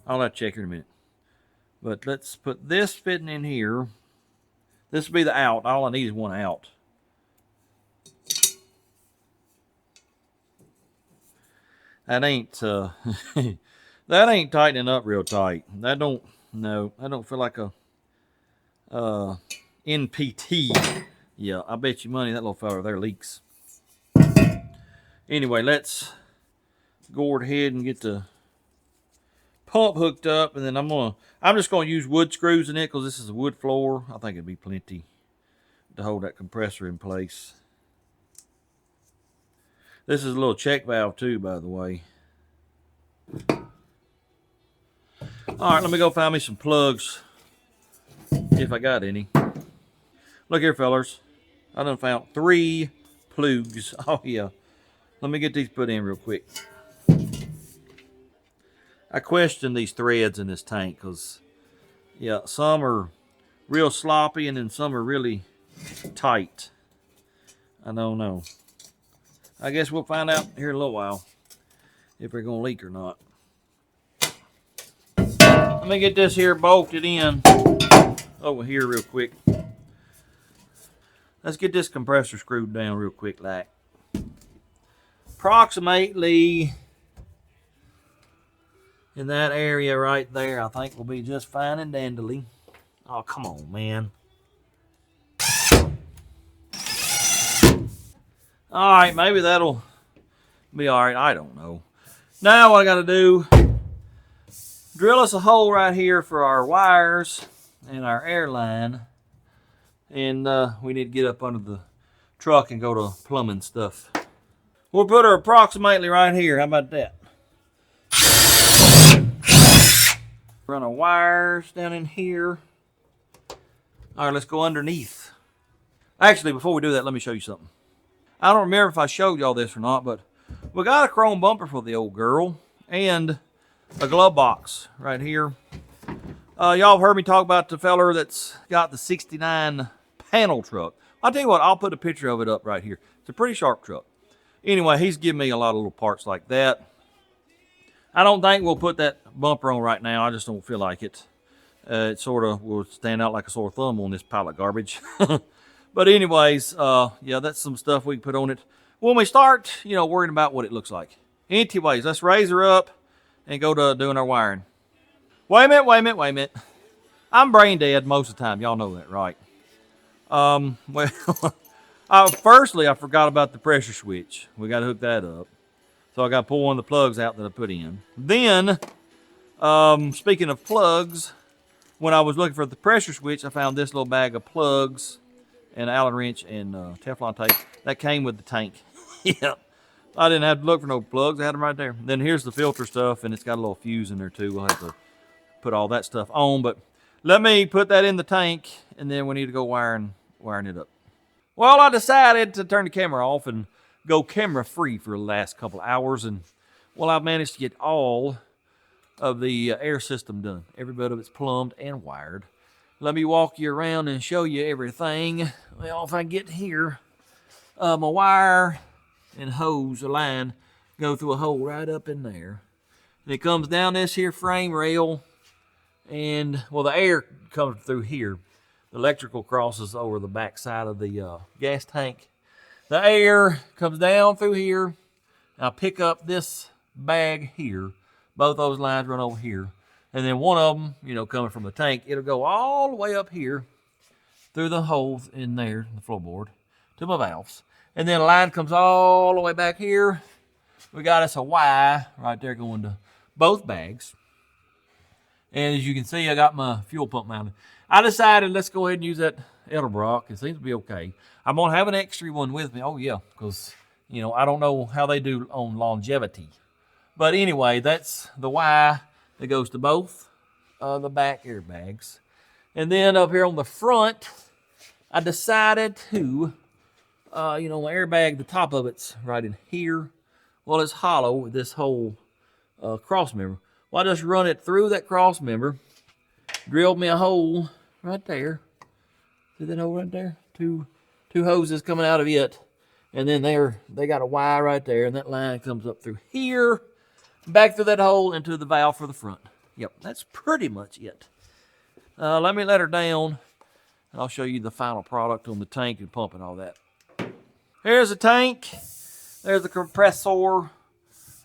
I'll have to check here in a minute. But let's put this fitting in here. This will be the out. All I need is one out. That ain't that ain't tightening up real tight. That don't feel like a NPT. Yeah, I bet you money that little fella there leaks. Anyway, let's go ahead and get the pump hooked up, and then I'm just gonna use wood screws in it because this is a wood floor. I think it'd be plenty to hold that compressor in place. This is a little check valve too, by the way. All right, let me go find me some plugs if I got any. Look here, fellers. I done found 3 plugs. Oh yeah. Let me get these put in real quick. I question these threads in this tank because, yeah, some are real sloppy and then some are really tight. I don't know. I guess we'll find out here in a little while if they're going to leak or not. Let me get this here bolted in over here real quick. Let's get this compressor screwed down real quick like. Approximately in that area right there, I think will be just fine and dandly. Oh, come on, man. All right, maybe that'll be all right. I don't know. Now what I got to do, drill us a hole right here for our wires and our air line. And we need to get up under the truck and go to plumbing stuff. We'll put her approximately right here. How about that? Run our wires down in here. All right, let's go underneath. Actually, before we do that, let me show you something. I don't remember if I showed y'all this or not, but we got a chrome bumper for the old girl and a glove box right here. Y'all have heard me talk about the feller that's got the 69 panel truck. I'll tell you what, I'll put a picture of it up right here. It's a pretty sharp truck. Anyway, he's giving me a lot of little parts like that. I don't think we'll put that bumper on right now. I just don't feel like it. It sort of will stand out like a sore thumb on this pile of garbage. But anyways, yeah, that's some stuff we can put on it when we start, worrying about what it looks like. Anyways, let's raise her up and go to doing our wiring. Wait a minute. I'm brain dead most of the time. Y'all know that, right? Well, firstly, I forgot about the pressure switch. We got to hook that up. So I got to pull one of the plugs out that I put in. Then, speaking of plugs, when I was looking for the pressure switch, I found this little bag of plugs and Allen wrench and Teflon tape that came with the tank. Yep. I didn't have to look for no plugs. I had them right there. Then here's the filter stuff, and it's got a little fuse in there too. We'll have to put all that stuff on, but let me put that in the tank, and then we need to go wiring it up. Well, I decided to turn the camera off and go camera free for the last couple of hours, and well, I've managed to get all of the air system done. Every bit of it's plumbed and wired. Let me walk you around and show you everything. Well, if I get here, my wire and hose, a line, go through a hole right up in there. And it comes down this here frame rail, and well, the air comes through here. The electrical crosses over the back side of the gas tank. The air comes down through here. I'll pick up this bag here. Both those lines run over here. And then one of them, coming from the tank, it'll go all the way up here through the holes in there, the floorboard, to my valves. And then a line comes all the way back here. We got us a Y right there going to both bags. And as you can see, I got my fuel pump mounted. I decided let's go ahead and use that Edelbrock. It seems to be okay. I'm going to have an extra one with me. Oh, yeah, because, I don't know how they do on longevity. But anyway, that's the Y that goes to both the back airbags. And then up here on the front, I decided to, my airbag, the top of it's right in here. Well, it's hollow with this whole cross member. Well, I just run it through that cross member, drilled me a hole right there. See that hole right there? Two hoses coming out of it. And then they got a Y right there, and that line comes up through here, back through that hole into the valve for the front. Yep, that's pretty much it. Let me let her down, and I'll show you the final product on the tank and pump and all that. Here's the tank. There's the compressor.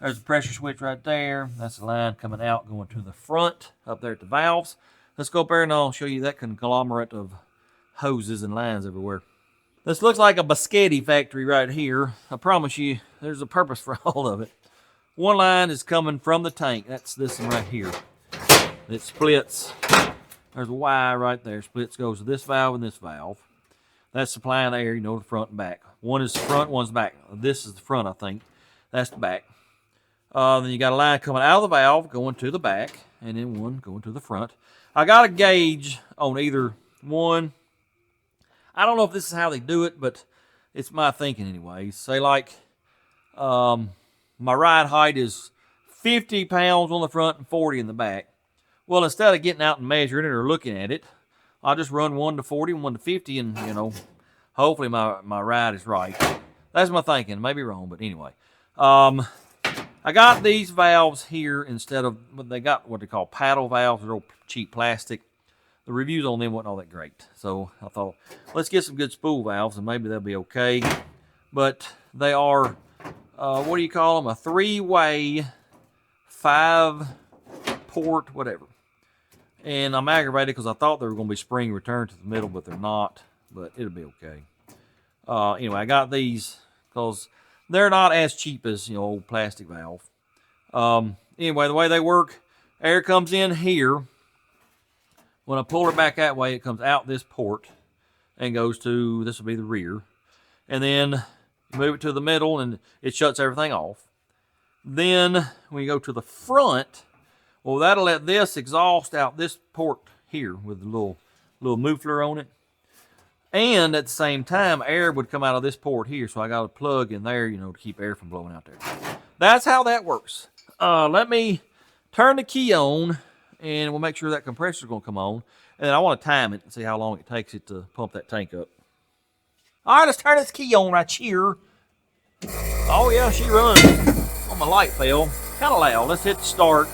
There's the pressure switch right there. That's the line coming out, going to the front, up there at the valves. Let's go up there and I'll show you that conglomerate of hoses and lines everywhere. This looks like a biscotti factory right here. I promise you, there's a purpose for all of it. One line is coming from the tank. That's this one right here. It splits. There's a Y right there. Splits goes to this valve and this valve. That's supplying air, the front and back. One is the front, one's back. This is the front, I think. That's the back. Then you got a line coming out of the valve, going to the back, and then one going to the front. I got a gauge on either one. I don't know if this is how they do it, but it's my thinking anyways. Say like my ride height is 50 pounds on the front and 40 in the back. Well, instead of getting out and measuring it or looking at it, I'll just run 1 to 40 and 1 to 50, and hopefully my ride is right. That's my thinking. Maybe wrong, but anyway. I got these valves here instead of, they got what they call paddle valves. They're old cheap plastic. The reviews on them wasn't all that great. So I thought, let's get some good spool valves and maybe they'll be okay. But they are, what do you call them? A 3-way, 5-port, whatever. And I'm aggravated because I thought they were going to be spring returned to the middle, but they're not. But it'll be okay. Anyway, I got these because they're not as cheap as, you know, old plastic valve. Anyway, the way they work, air comes in here. When I pull her back that way, it comes out this port and goes to, this will be the rear. And then you move it to the middle and it shuts everything off. Then when you go to the front, well, that'll let this exhaust out this port here with the little muffler on it. And at the same time, air would come out of this port here. So I got a plug in there, you know, to keep air from blowing out there. That's how that works. Let me turn the key on and we'll make sure that compressor's gonna come on. And then I want to time it and see how long it takes it to pump that tank up. All right, let's turn this key on right here. Oh yeah, she runs. Oh, my light fell. Kind of loud. Let's hit the start.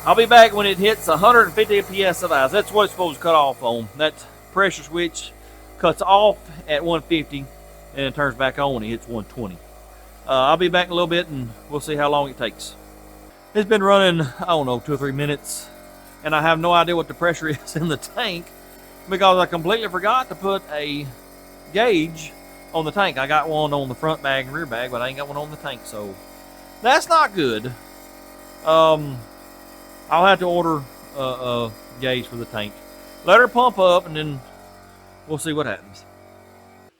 I'll be back when it hits 150 psi. That's what it's supposed to cut off on. That pressure switch cuts off at 150 and it turns back on when it hits 120. I'll be back in a little bit and we'll see how long it takes. It's been running, I don't know, 2 or 3 minutes, and I have no idea what the pressure is in the tank because I completely forgot to put a gauge on the tank. I got one on the front bag and rear bag, but I ain't got one on the tank, so that's not good. I'll have to order a gauge for the tank. Let her pump up, and then we'll see what happens.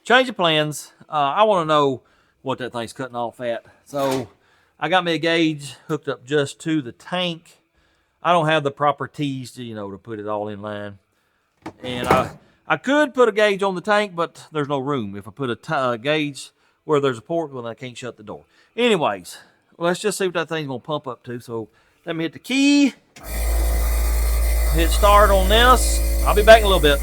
Change of plans. I want to know what that thing's cutting off at. So I got me a gauge hooked up just to the tank. I don't have the proper tees to, you know, to put it all in line. And I could put a gauge on the tank, but there's no room. If I put a gauge where there's a port, well, I can't shut the door. Anyways, let's just see what that thing's going to pump up to. So let me hit the key. Hit start on this. I'll be back in a little bit.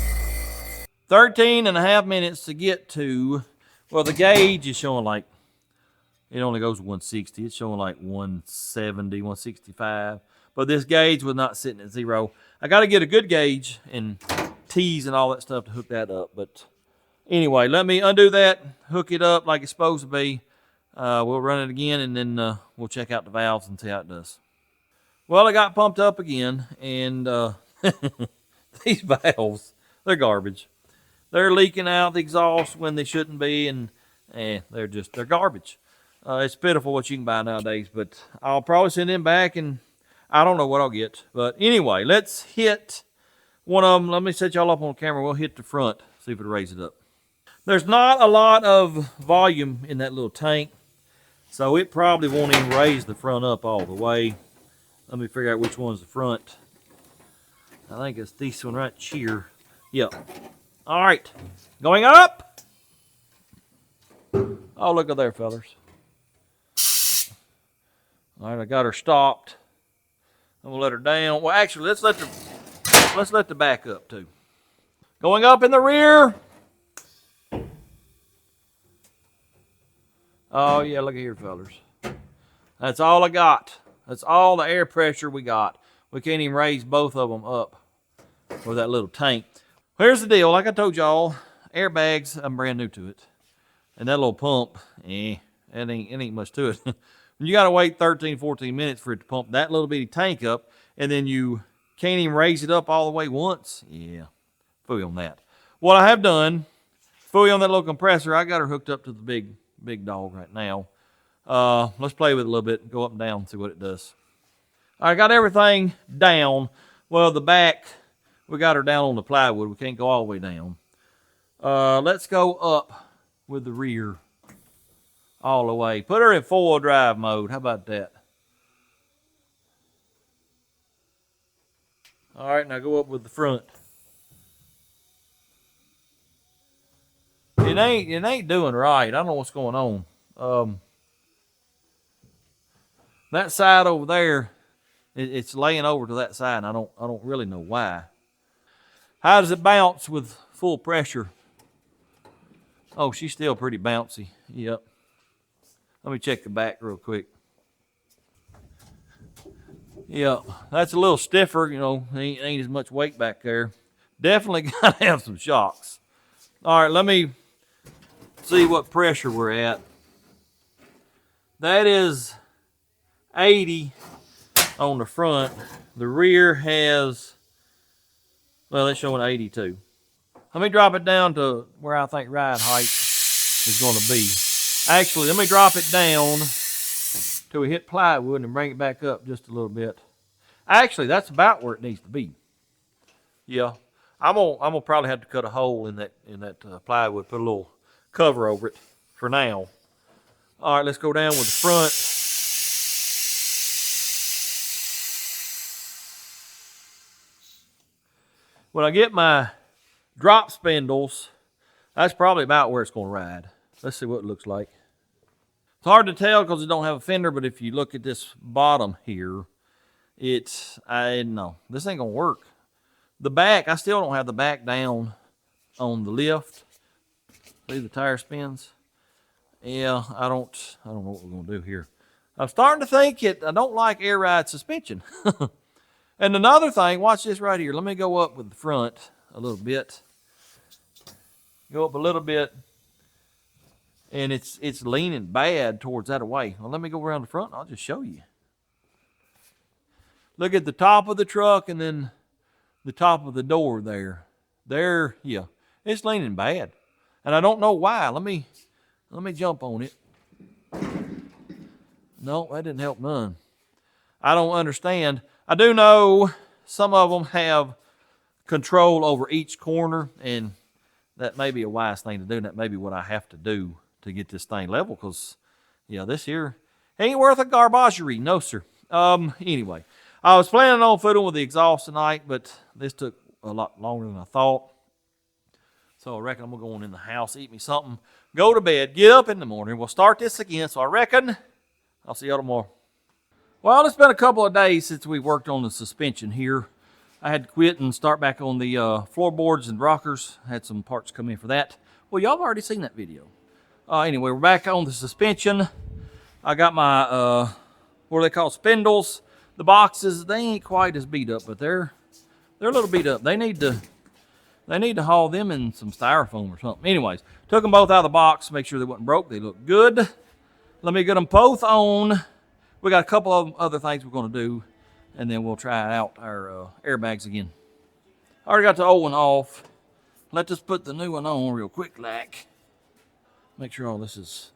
13.5 minutes to get to, well, the gauge is showing like, it only goes 160. It's showing like 170, 165. But this gauge was not sitting at 0. I got to get a good gauge and tees and all that stuff to hook that up. But anyway, let me undo that, hook it up like it's supposed to be. We'll run it again, and then we'll check out the valves and see how it does. Well, it got pumped up again, and these valves, they're garbage. They're leaking out the exhaust when they shouldn't be, and they're garbage. It's pitiful what you can buy nowadays, but I'll probably send them back, and I don't know what I'll get. But anyway, let's hit one of them. Let me set y'all up on camera. We'll hit the front, see if it'll raise it up. There's not a lot of volume in that little tank, so it probably won't even raise the front up all the way. Let me figure out which one's the front. I think it's this one right here. Yep. All right, going up. Oh, look at there, fellas. All right, I got her stopped. I'm gonna let her down. Well, actually, let's let the back up too. Going up in the rear. Oh yeah, look at here, fellas. That's all I got. That's all the air pressure we got. We can't even raise both of them up with that little tank. Here's the deal. Like I told y'all, airbags, I'm brand new to it. And that little pump, it ain't much to it. You got to wait 13, 14 minutes for it to pump that little bitty tank up, and then you can't even raise it up all the way once. Yeah, fooey on that. What I have done, fooey on that little compressor, I got her hooked up to the big dog right now. Let's play with it a little bit, go up and down and see what it does. I got everything down. Well, the back, we got her down on the plywood. We can't go all the way down. Let's go up with the rear all the way. Put her in 4-wheel drive mode. How about that? All right, now go up with the front. It ain't doing right. I don't know what's going on. That side over there, it's laying over to that side, and I don't really know why. How does it bounce with full pressure? Oh, she's still pretty bouncy. Yep. Let me check the back real quick. Yeah, that's a little stiffer, you know, ain't as much weight back there. Definitely got to have some shocks. All right, let me see what pressure we're at. That is 80 on the front. The rear has, well, it's showing 82. Let me drop it down to where I think ride height. is going to be. Actually, let me drop it down till we hit plywood and bring it back up just a little bit. Actually, that's about where it needs to be. Yeah, I'm gonna probably have to cut a hole in that plywood, put a little cover over it for now. All right, let's go down with the front. When I get my drop spindles, that's probably about where it's going to ride. Let's see what it looks like. It's hard to tell because it don't have a fender, but if you look at this bottom here, no, this ain't going to work. The back, I still don't have the back down on the lift. See the tire spins? Yeah, I don't know what we're going to do here. I'm starting to think I don't like air ride suspension. And another thing, watch this right here. Let me go up with the front a little bit. Go up a little bit. And it's leaning bad towards that away. Well, let me go around the front and I'll just show you. Look at the top of the truck and then the top of the door there. There, yeah. It's leaning bad. And I don't know why. Let me jump on it. No, that didn't help none. I don't understand. I do know some of them have control over each corner, and that may be a wise thing to do. And that may be what I have to do to get this thing level, because, yeah, this here ain't worth a garbagerie. No, sir. Anyway, I was planning on fiddling with the exhaust tonight, but this took a lot longer than I thought. So I reckon I'm going to go on in the house, eat me something, go to bed, get up in the morning. We'll start this again. So I reckon I'll see y'all tomorrow. Well, it's been a couple of days since we worked on the suspension here. I had to quit and start back on the floorboards and rockers. Had some parts come in for that. Well, y'all have already seen that video. Anyway, we're back on the suspension. I got my, what are they called, spindles. The boxes, they ain't quite as beat up, but they're a little beat up. They need to haul them in some styrofoam or something. Anyways, took them both out of the box, make sure they wasn't broke. They look good. Let me get them both on. We got a couple of other things we're going to do, and then we'll try out our airbags again. I already got the old one off. Let's just put the new one on real quick, like. Make sure all this is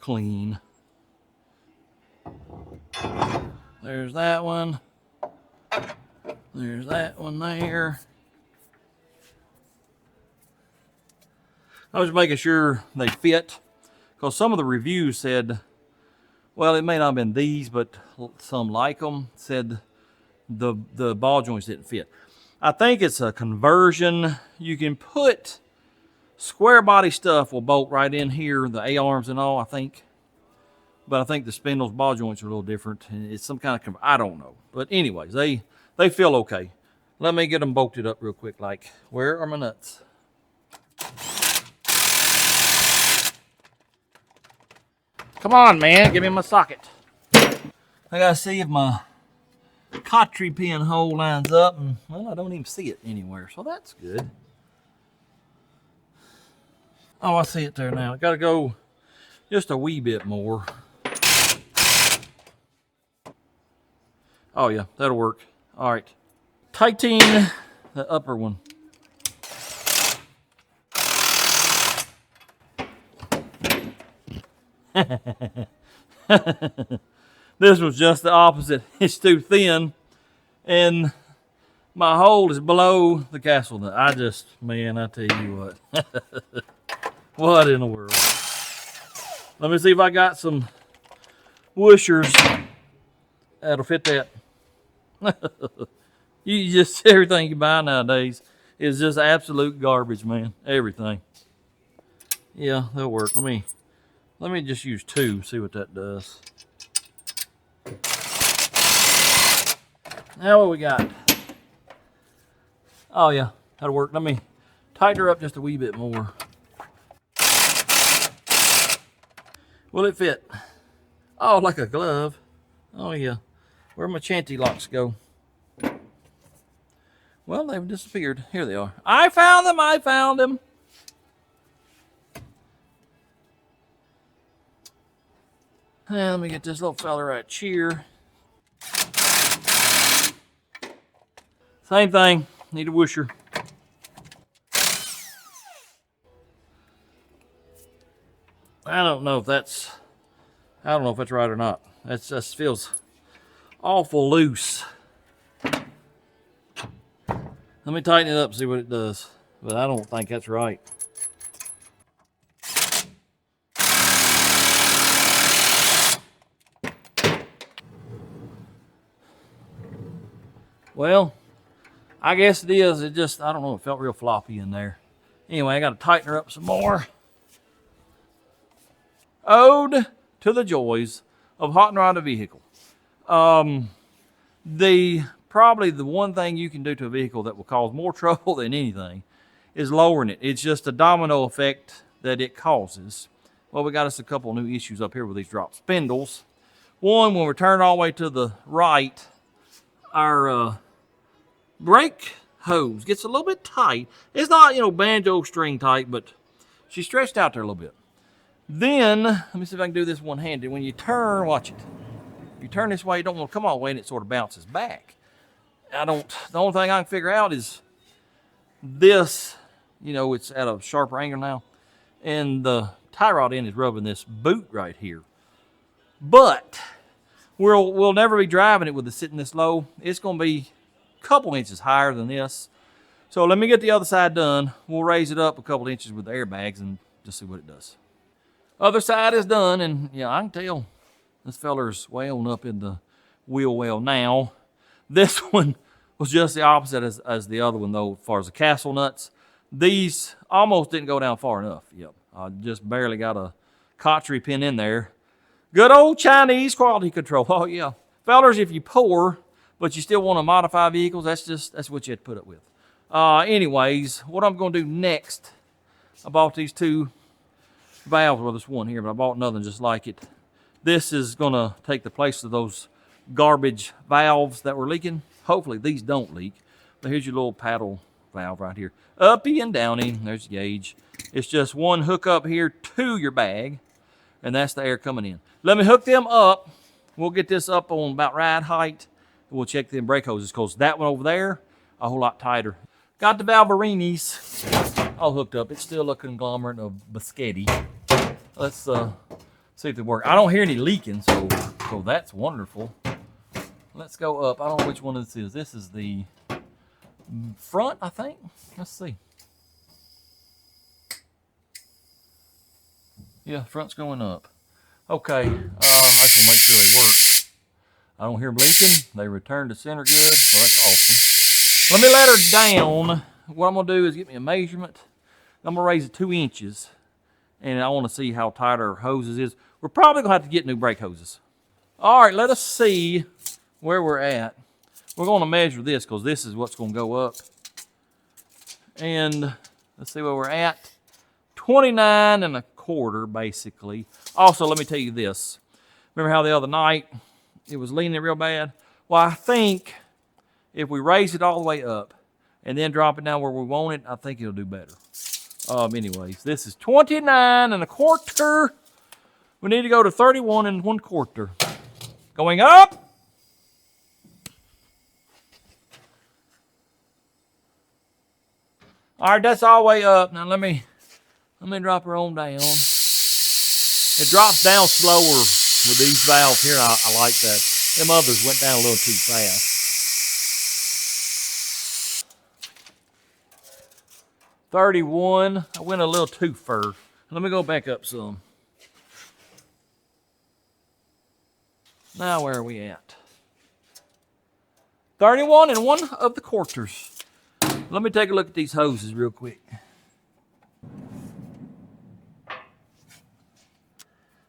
clean. There's that one. There's that one there. I was making sure they fit, because some of the reviews said, well, it may not have been these, but some like them said the ball joints didn't fit. I think it's a conversion. You can put square body stuff will bolt right in here, the A-arms and all, I think. But I think the spindles, ball joints are a little different. It's some kind of, I don't know. But anyways, they feel okay. Let me get them bolted up real quick, like, where are my nuts? Come on, man, give me my socket. I gotta see if my cotry pin hole lines up, and, well, I don't even see it anywhere, so that's good. Oh, I see it there now. I gotta go just a wee bit more. Oh yeah, that'll work. All right, tighten the upper one. This was just the opposite. It's too thin, and my hole is below the castle nut. Man, I tell you what. What in the world? Let me see if I got some whooshers that'll fit that. You just, everything you buy nowadays is just absolute garbage, man. Everything. Yeah, that'll work. Let me just use two, see what that does. Now what we got? Oh yeah, that'll work. Let me tighten her up just a wee bit more. Will it fit? Oh, like a glove. Oh yeah. Where'd my chanty locks go? Well, they've disappeared. Here they are. I found them, I found them. And let me get this little fella right here. Same thing, need a whoosher. I don't know if that's right or not. That just feels awful loose. Let me tighten it up and see what it does. But I don't think that's right. Well, I guess it is. It just, I don't know, it felt real floppy in there. Anyway, I got to tighten her up some more. Ode to the joys of hot and rod a vehicle. Probably the one thing you can do to a vehicle that will cause more trouble than anything is lowering it. It's just a domino effect that it causes. Well, we got us a couple new issues up here with these drop spindles. One, when we're turned all the way to the right, our brake hose gets a little bit tight. It's not, banjo string tight, but she's stretched out there a little bit. Then, let me see if I can do this one-handed. When you turn, watch it. If you turn this way, you don't want to come all the way and it sort of bounces back. The only thing I can figure out is this, it's at a sharper angle now. And the tie rod end is rubbing this boot right here. But we'll never be driving it with it sitting this low. It's going to be a couple inches higher than this. So let me get the other side done. We'll raise it up a couple inches with the airbags and just see what it does. Other side is done, and I can tell this feller's wailing up in the wheel well now. This one was just the opposite as the other one, though, as far as the castle nuts. These almost didn't go down far enough. Yep, I just barely got a cotchery pin in there. Good old Chinese quality control. Oh, yeah. Fellers, if you pour, but you still want to modify vehicles, that's what you have to put up with. Anyways, what I'm going to do next, I bought these two valves. Well, there's one here, but I bought another just like it. This is going to take the place of those garbage valves that were leaking. Hopefully these don't leak. But here's your little paddle valve right here. Uppy and downy. There's the gauge. It's just one hook up here to your bag, and that's the air coming in. Let me hook them up. We'll get this up on about right height. We'll check them brake hoses, because that one over there, a whole lot tighter. Got the Valverinis all hooked up. It's still a conglomerate of biscotti. Let's see if they work. I don't hear any leaking, so that's wonderful. Let's go up. I don't know which one this is. This is the front, I think. Let's see. Yeah, front's going up. Okay, I just want to make sure they work. I don't hear them leaking. They return to center good, so that's awesome. Let me let her down. What I'm going to do is get me a measurement. I'm going to raise it 2 inches, and I want to see how tight our hoses is. We're probably going to have to get new brake hoses. All right, let us see where we're at. We're going to measure this, because this is what's going to go up. And let's see where we're at. 29 1/4, basically. Also, let me tell you this. Remember how the other night it was leaning real bad? Well, I think if we raise it all the way up and then drop it down where we want it, I think it'll do better. Anyways, this is 29 1/4. We need to go to 31 1/4. Going up. All right, that's all the way up. Now let me drop her on down. It drops down slower with these valves here. I like that. Them others went down a little too fast. 31. I went a little too far. Let me go back up some. Now where are we at? 31 1/4. Let me take a look at these hoses real quick.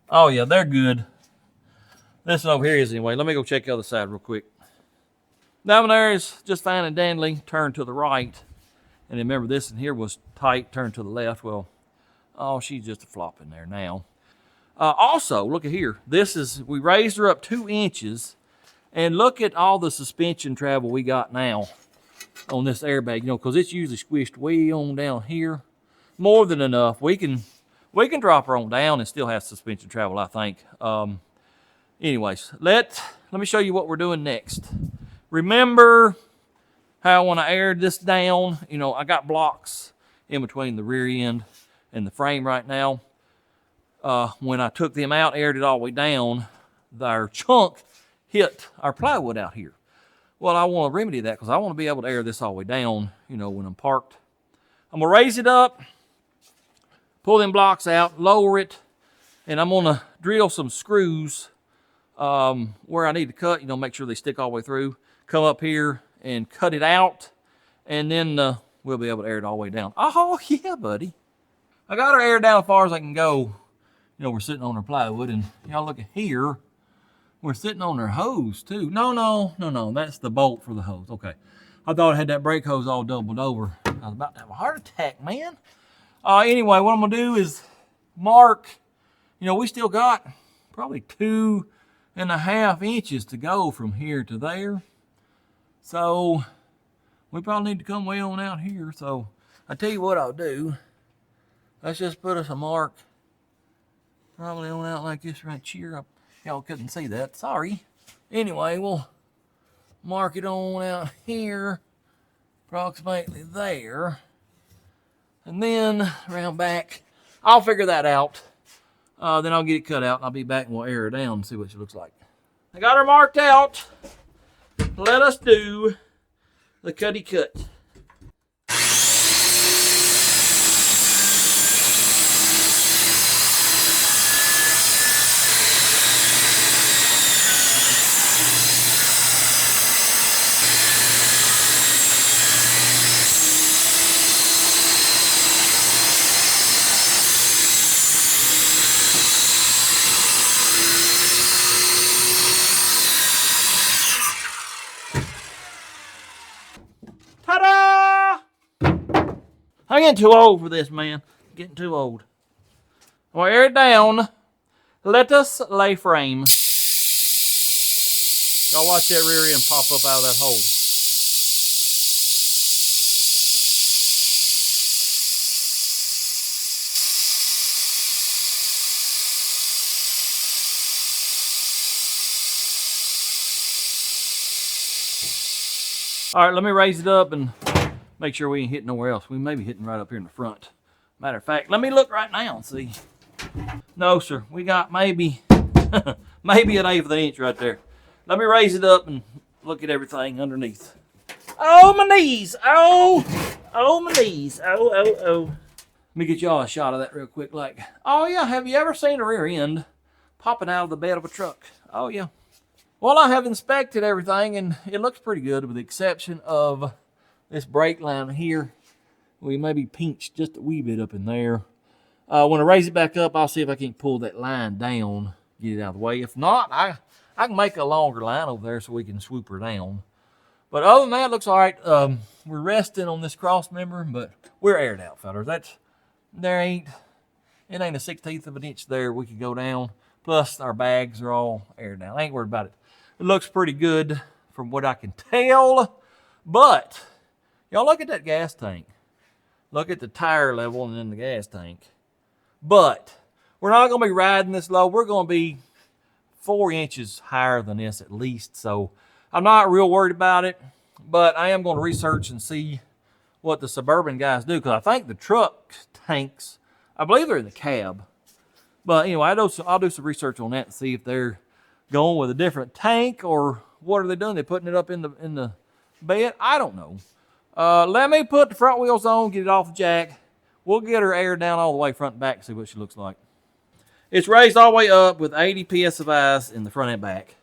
Oh yeah, they're good. This one over here is anyway. Let me go check the other side real quick. That one there is just fine and dandy. Turn to the right. And remember, this in here was tight. Turn to the left. Well, oh, she's just a flop in there now. Also, look at here. We raised her up 2 inches. And look at all the suspension travel we got now on this airbag. Because it's usually squished way on down here. More than enough. We can drop her on down and still have suspension travel, I think. Anyways, let me show you what we're doing next. Remember how when I aired this down, I got blocks in between the rear end and the frame right now. when I took them out, aired it all the way down, their chunk hit our plywood out here. Well, I want to remedy that because I want to be able to air this all the way down, you know, when I'm parked. I'm going to raise it up, pull them blocks out, lower it, and I'm going to drill some screws where I need to cut, you know, make sure they stick all the way through. Come up here and cut it out, and then we'll be able to air it all the way down. Oh, yeah, buddy. I got her aired down as far as I can go. You know, we're sitting on our plywood, and y'all look at here. We're sitting on our hose, too. No. That's the bolt for the hose. Okay. I thought I had that brake hose all doubled over. I was about to have a heart attack, man. Anyway, what I'm going to do is mark. You know, we still got probably 2.5 inches to go from here to there. So, we probably need to come way on out here. So, I tell you what I'll do. Let's just put us a mark. Probably on out like this right here. Y'all couldn't see that. Sorry. Anyway, we'll mark it on out here. Approximately there. And then around back. I'll figure that out. Then I'll get it cut out. And I'll be back and we'll air her down and see what she looks like. I got her marked out. Let us do the cutty cut. Ta-da! I'm getting too old for this, man. Getting too old. We'll air it down. Let us lay frame. Y'all watch that rear end pop up out of that hole. All right, let me raise it up and make sure we ain't hitting nowhere else. We may be hitting right up here in the front. Matter of fact, let me look right now and see. No, sir. We got maybe, maybe 1/8 of an inch right there. Let me raise it up and look at everything underneath. Oh, my knees. Oh, my knees. Oh. Let me get y'all a shot of that real quick. Like, oh, yeah. Have you ever seen a rear end popping out of the bed of a truck? Oh, yeah. Well, I have inspected everything, and it looks pretty good with the exception of this brake line here. We maybe pinched just a wee bit up in there. When I raise it back up, I'll see if I can pull that line down, get it out of the way. If not, I can make a longer line over there so we can swoop her down. But other than that, it looks all right. We're resting on this cross member, but we're aired out, fellas. It ain't a 1/16 of an inch there we could go down. Plus, our bags are all aired down. I ain't worried about it. It looks pretty good from what I can tell. But, y'all look at that gas tank. Look at the tire level and then the gas tank. But, we're not going to be riding this low. We're going to be 4 inches higher than this at least. So, I'm not real worried about it. But, I am going to research and see what the Suburban guys do. Because I think the truck tanks, I believe they're in the cab. But anyway, I'll do some research on that and see if they're going with a different tank or what are they doing? They're putting it up in the bed? I don't know. Let me put the front wheels on, get it off the jack. We'll get her aired down all the way front and back and see what she looks like. It's raised all the way up with 80 PSIs in the front and back.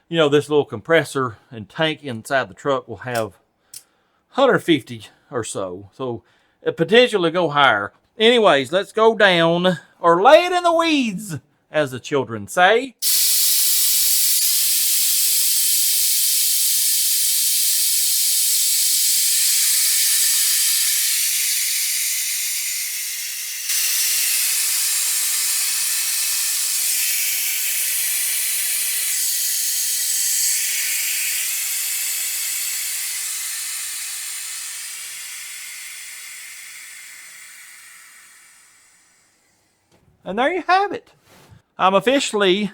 You know, this little compressor and tank inside the truck will have 150 or so. So it potentially go higher. Anyways, let's go down or lay it in the weeds, as the children say. And there you have it. I'm officially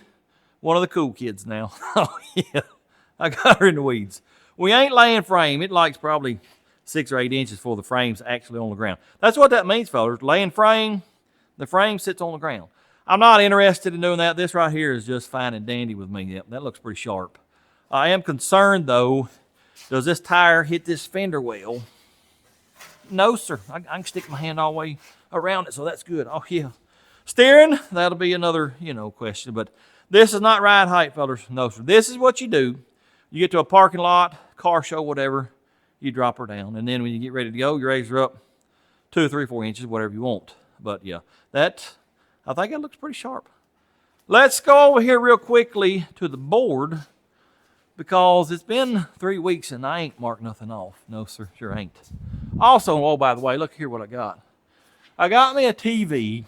one of the cool kids now. Oh, yeah. I got her in the weeds. We ain't laying frame. It likes probably 6 or 8 inches before the frame's actually on the ground. That's what that means, fellas. Laying frame, the frame sits on the ground. I'm not interested in doing that. This right here is just fine and dandy with me. Yep, that looks pretty sharp. I am concerned though, does this tire hit this fender well? No, sir. I can stick my hand all the way around it, so that's good. Oh, yeah. Steering, that'll be another, question. But this is not ride height, fellas. No, sir. This is what you do. You get to a parking lot, car show, whatever, you drop her down. And then when you get ready to go, you raise her up 2 or 3 or 4 inches, whatever you want. But, yeah, I think it looks pretty sharp. Let's go over here real quickly to the board, because it's been 3 weeks and I ain't marked nothing off. No, sir, sure ain't. Also, oh, by the way, look here what I got. I got me a TV.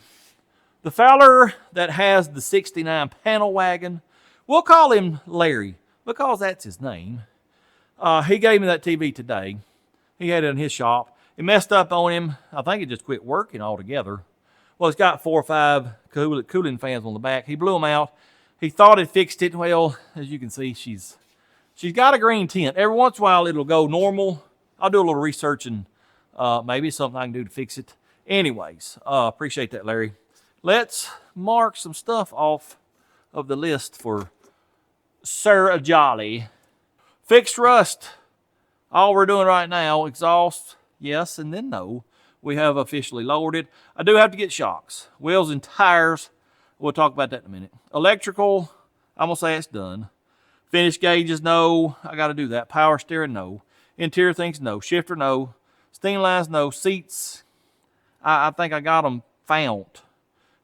The feller that has the 69 panel wagon, we'll call him Larry because that's his name. He gave me that TV today. He had it in his shop. It messed up on him. I think it just quit working altogether. Well, it's got 4 or 5 cooling fans on the back. He blew them out. He thought it fixed it. Well, as you can see, she's got a green tint. Every once in a while, it'll go normal. I'll do a little research and maybe something I can do to fix it. Anyways, appreciate that, Larry. Let's mark some stuff off of the list for Sir Jolly. Fixed rust. All we're doing right now, exhaust, yes and then no. We have officially lowered it. I do have to get shocks. Wheels and tires, we'll talk about that in a minute. Electrical, I'm going to say it's done. Finish gauges, no. I got to do that. Power steering, no. Interior things, no. Shifter, no. Steam lines, no. Seats, I think I got them found.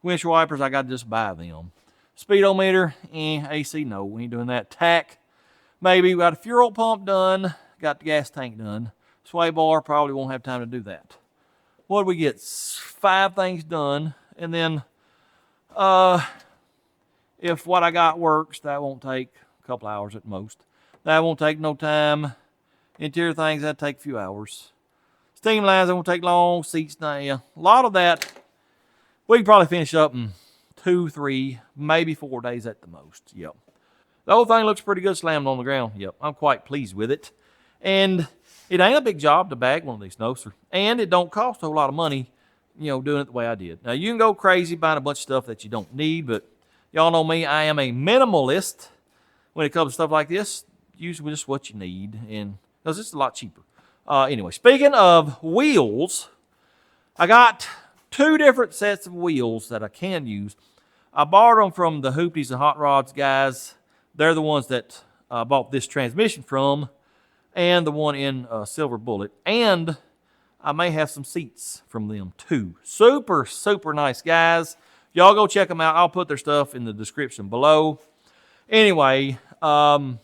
Windshield wipers, I got to just buy them. Speedometer, AC, no. We ain't doing that. Tack, maybe. We got a fuel pump done. Got the gas tank done. Sway bar, probably won't have time to do that. What did we get? 5 things done. And then, if what I got works, that won't take a couple hours at most. That won't take no time. Interior things, that'll take a few hours. Steam lines, that won't take long. Seats, now, yeah. A lot of that, we can probably finish up in 2, 3, maybe 4 days at the most. Yep. The whole thing looks pretty good slammed on the ground. Yep, I'm quite pleased with it. And it ain't a big job to bag one of these, no, sir. And it don't cost a whole lot of money, doing it the way I did. Now, you can go crazy buying a bunch of stuff that you don't need, but y'all know me, I am a minimalist when it comes to stuff like this. Usually just what you need, and because it's a lot cheaper. Anyway, speaking of wheels, I got 2 different sets of wheels that I can use. I borrowed them from the Hoopties N Hotrods guys. They're the ones that I bought this transmission from, and the one in Silver Bullet. And I may have some seats from them too. Super, super nice guys. Y'all go check them out. I'll put their stuff in the description below. Anyway, I'm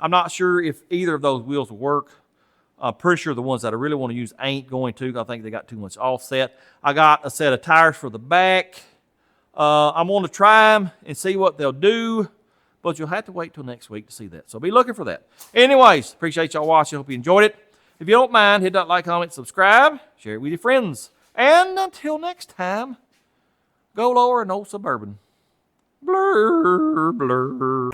not sure if either of those wheels will work. I'm pretty sure the ones that I really want to use ain't going to. I think they got too much offset. I got a set of tires for the back. I'm going to try them and see what they'll do. But you'll have to wait till next week to see that. So be looking for that. Anyways, appreciate y'all watching. Hope you enjoyed it. If you don't mind, hit that like, comment, subscribe. Share it with your friends. And until next time, go lower an old Suburban. Blur, blur.